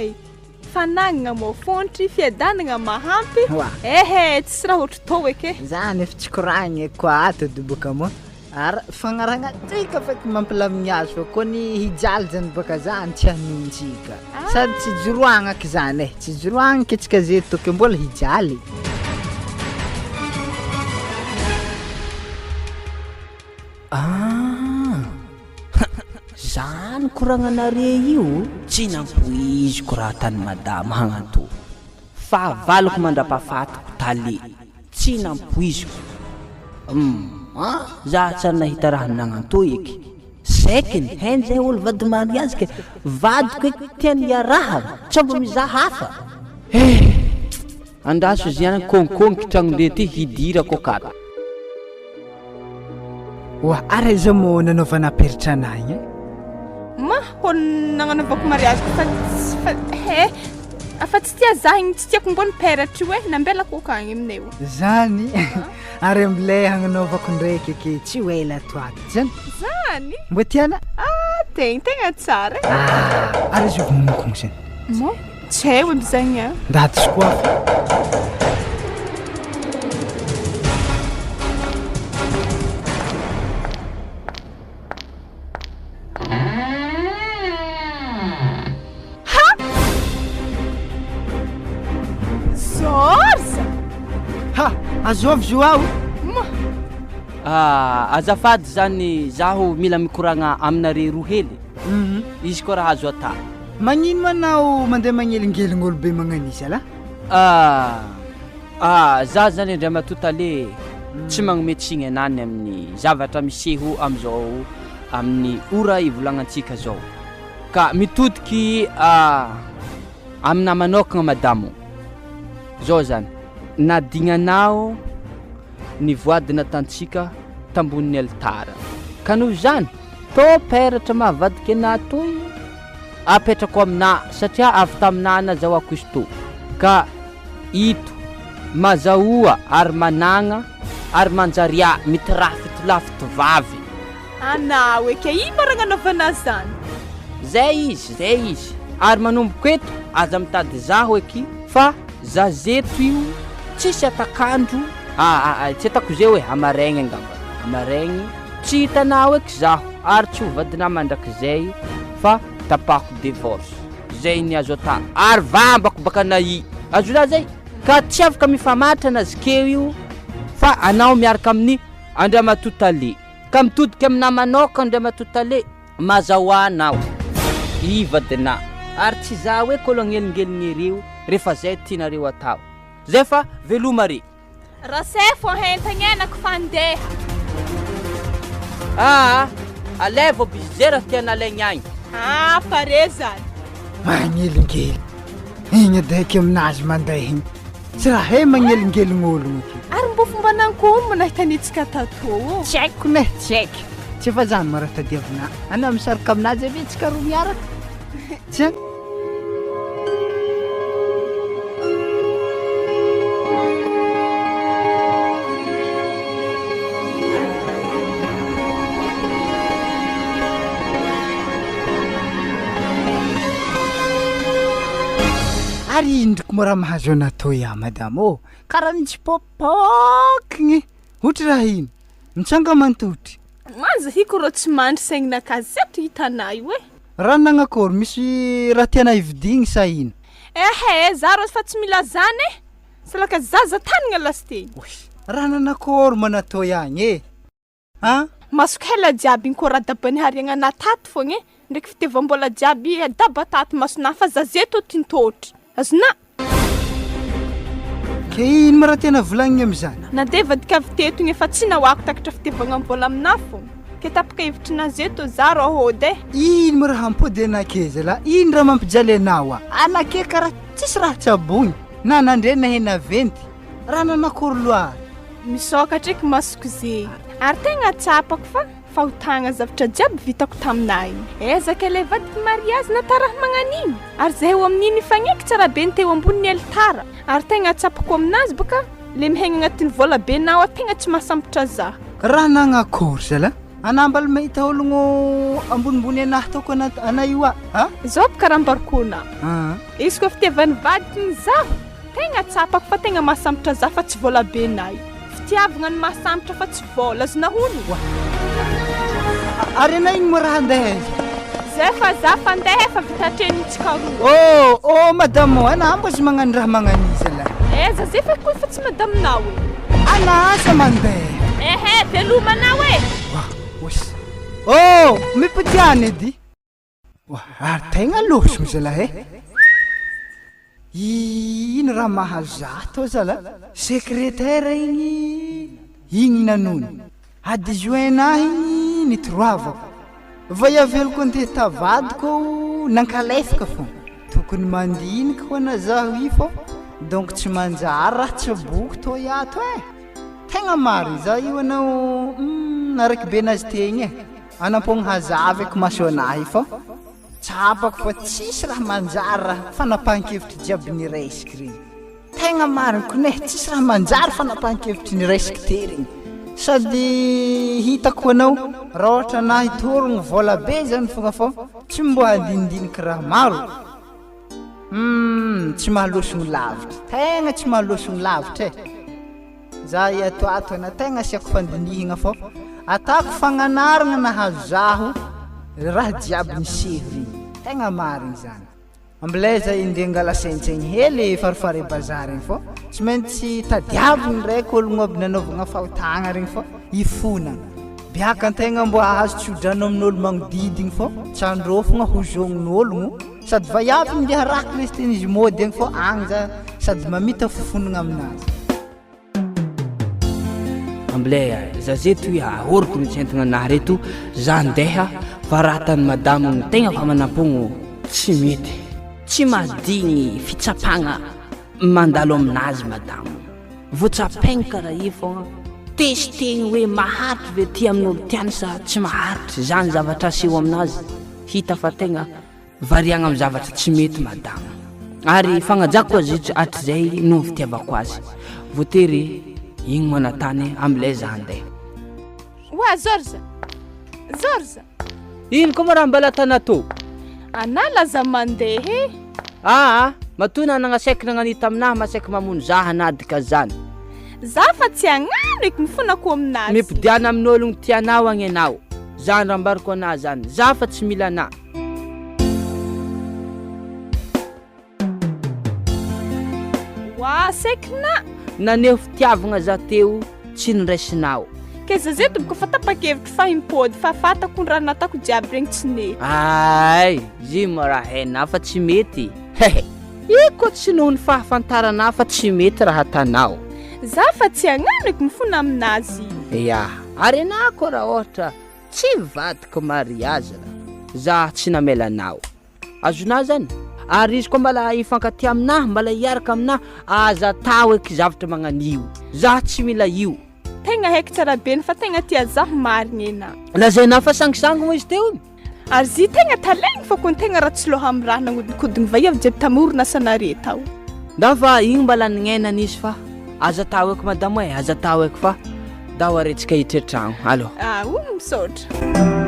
fa nagnana mo fontry fiadanagna mahampy. Tsisy raha ohatry tao eky. Zany efa tsy koragny koa ato boka mo. Ara fagnaragna tsika feky mampilamigny azy fa koa ny hijaly zany boka zany tsy hanintsika. Sady tsy joroagna ak zany tsy joroagna ketsika zay toke mbola hijaly. Zany koragnanare io tsy nampoiziko raha tany madama hagnanto fa valako mandrapafatiko tale tsy tsy nampoiziko. Za tsy ary nahita raha nagnantoy eky. Saikiny henjay olo vady mariazy ke vadiko eky tiany iarahana tsy mba mizaha hafa. Andaso ziana kongkongy tragno ty hidirako akato. Wa ara iza mo nanaovana peritra anahy igny. Ma ho nagnanaovako mariazy afa tsy tia za igny tsy tiako mbony peratra hoe nambelako akagny aminay io. Zany ary ambilay hagnanaovako ndraiky ake tsy ho ela toaty zany. Zany? Mbo tiana? Tegna tsara. Ary izy vomokony zany. Mo? Tsy hay am'zagny Ndahaty koa. Azovy Joao. Azafady zany zaho mila mikoragna aminare roa hely. Izy koa raha azo ata. Magnino manao mandeha magnelingelina olo be magnanisa ala? Za zany indray matotale tsy magnometsiny anany amin'ny zavatra miseho am'izao amin'ny ora ivolagnantsika zao. Ka mitodiky amina manokagna madamo. Zao zany. Nadignanao ny voady natantsika tambonin'ny altara. Ka noho zany, tô peratra mahavadiky ana toy apetrako amina satria avy tamina nazahoako izy to. Ka ito mazahoa ary managna ary manjaria mitirafitolafito vavy. Anao eke ino raha nanaovana zany? Zay izy. Ary manomboko eto aza mitady zaho eky fa za zeto io tsisy atakandro. Tsy atako zay hoe amaregny angamba. Amaregny tsy hitanao eky zaho ary tsy ho vadina mandrakizay fa tapako divorce. Zay ny azo ata ary vambako baka nahi. Azo za zay ka tsy afaka mifamatra nazikeo io fa anao miaraka amin'ny Andriamatotale. Ka mitodiky amina manoka Andriamatotale mazahoanao ivadina ary tsy za hoe kolongelingeliny ireo rehefa zay tianareo atao. Zay fa velomare. Rasefo hentanyenako fandeha. Alevo bizera tiana alaigny agny. Pare zany. Magnelingely. Igny daiky aminazy mandeha igny. Tsy raha he magnelingeliny ologno ity. Ary mbo fomba nankomo nahitanitsika tato. Tsy haiko ne, tsy haiko. Tsy efa zany mara tadiavina. Ana misaraka aminazy ave tsika roa miaraka. Tsy haiko. Ary indriko mora mahazo anatao ya madamo. Karaha mitsipopokigny. Ohatra raha ino? Mitsanga mantotry. Manza hiko ro tsy mandry saignaka zeto hitanay hoe. Raha nagnakory misy raha tiana hividigny sa ino? Za ro fa tsy mila zany salaka zaza tanigna lasiteny. Raha nanakory manatao ihany Masoko hela jiaby ko raha dabany hariagna natato fogna ndraiky fitevam-bola jiaby daba tato masona fa za zeto tintotry. Azona. Ke ino mara tena volagniny am'izany? Nadevadika avy teto igny efa tsy nahoako takatra fitevagna-bola amina fogna. Ke tapaka hevitry zeto za ro hody. Ino mara hampody anakeza la? Ino raha mampijaly anao Anake karaha tsisy raha tsabogny. Na nandre na hena venty. Raha nanakory loary. Misokatra eky masoko ze. Ary tegna tsapako fa fahotagna zavatra jiaby vitako taminay. Ezaka le vadiky mariazy nataraha magnan'iny. Ary zay eo amin'iny fagneky tsara be ny teo ambonin'ny altara. Ary tegna tsapako aminazy baka le mihegna agnatin'ny vola be nao tegna tsy mahasambatra za. Raha nagnakory zala? Anambala mahita ologno ambonimbony anahy taoko anay io Zao baka raha ambarikona. Izy koa fitiavan'ny vadiky zaho tegna tsapako fa tegna mahasambatra za fa tsy vola be nay. Fitiavagna ny mahasambatra fa tsy vola azona hony. Ary anay igny mora handeha zay fa za fandeha fa vitatrenitsika roa. madamo ana ambos magnano raha magnaniza la. Za zay fa koa fa tsy madaminao ana asa mandeha. Velomanao mipitiany edy. Ary tegna losogno zala ino raha mahazato zala sekretera igny nanony adjoint-nahy igny nitroavako vayaveloko andeha tavadiko nankalefaka fo tokony mandinika ho ana zaho i fô donc tsy manjary raha tsy boky tô iato tegna mary za io anao araiky be nazy tegny anampogny hazavy ako maso anahy fô tsapako fa tsisy raha manjary raha fanapahan-kevitry jiaby niraisiky regny tegna mariny kone tsisy raha manjary fanapahan-kevitry niraisiky te regny sady hitako anao raha ohatra anahy torogny vola be zany fogna fô tsy mbo handinidiniky raha maro tsy mahalosogny lavitra tegna tsy mahalosogny lavitra za iatoato ana tegna asiako fandinihagna fô atako fagnanaragna nahazo zaho raha jiaby niseho regny tegna mariny zany ambilay za indeha angala saintsaigny hely farifare bazary igny fô tsy maintsy tadiaviny raiky ologno aby nanaovagna fahotagna regny fô ifonagna biaka antegna mbo ahazo tsodrano amin'olo magnodidiny fô tsy androfagna ho zognin'ologno sady vaiavy mindeha raky le teny izy mody egny fô agny za sady mamita fofonagna aminazy ambilay za zeto hoe ahoriko nitsentagna anahy reto za andeha fa raha tany madamo ny tegna fa manampogno tsy mety tsy mahadigny fitsapagna mandalo aminazy madamo voatsapaigny karaha io fogna testegny hoe maharitry ve ty amin'olo tiany sa tsy maharitry zany zavatra aseho aminazy hita fa tegna variagna amin'ny zavatra tsy mety madamo ary fagnajako azy hatrizay no fitiavako azy voatery igny manatany amilay za andeha oa zorza ino koa ma raha mbala tanato ana laza mandeha matona nagnasaika nagnanita aminahy masaika mamono zaha nadika zany za fa tsy agnano eky mifonako aminazy mipidiana amin'ologno tianao agny anao zany raha mbariko anahy zany za fa tsy mila anahy wa saikina naneho fitiavagna za teo tsy niraisinao keza zeto boka fa tapakevitry fa impôdy fa fatako ny raha natako jiaby regny tsy nety ay zy mo raha hainao fa tsy mety iko tsy noho ny fahafantaranao fa tsy mety raha atanao za fa tsy agnano eky mifona aminazy ya ary anao koa raha ohatra tsy vadiko mariazy za tsy namelanao azonao zany ary izy koa mbala ifankatia aminahy mbala hiaraka aminahy aza tao eky zavatra magnanio za tsy mila io tegna haiky tsara beny fa tegna tia zaho marigny ena lazainao fa sangisangy mo izy teo igny ary zy tegna talaigny fa ko ny tegna raha tsy loha amin'ny raha nagnodinkodigny vaiavy jiaby tamoronasana tao da fa igny mbala nignenana izy fa aza tao eky madamo aza tao eky fa da ho aretsika hitra tragno allo ono misaotra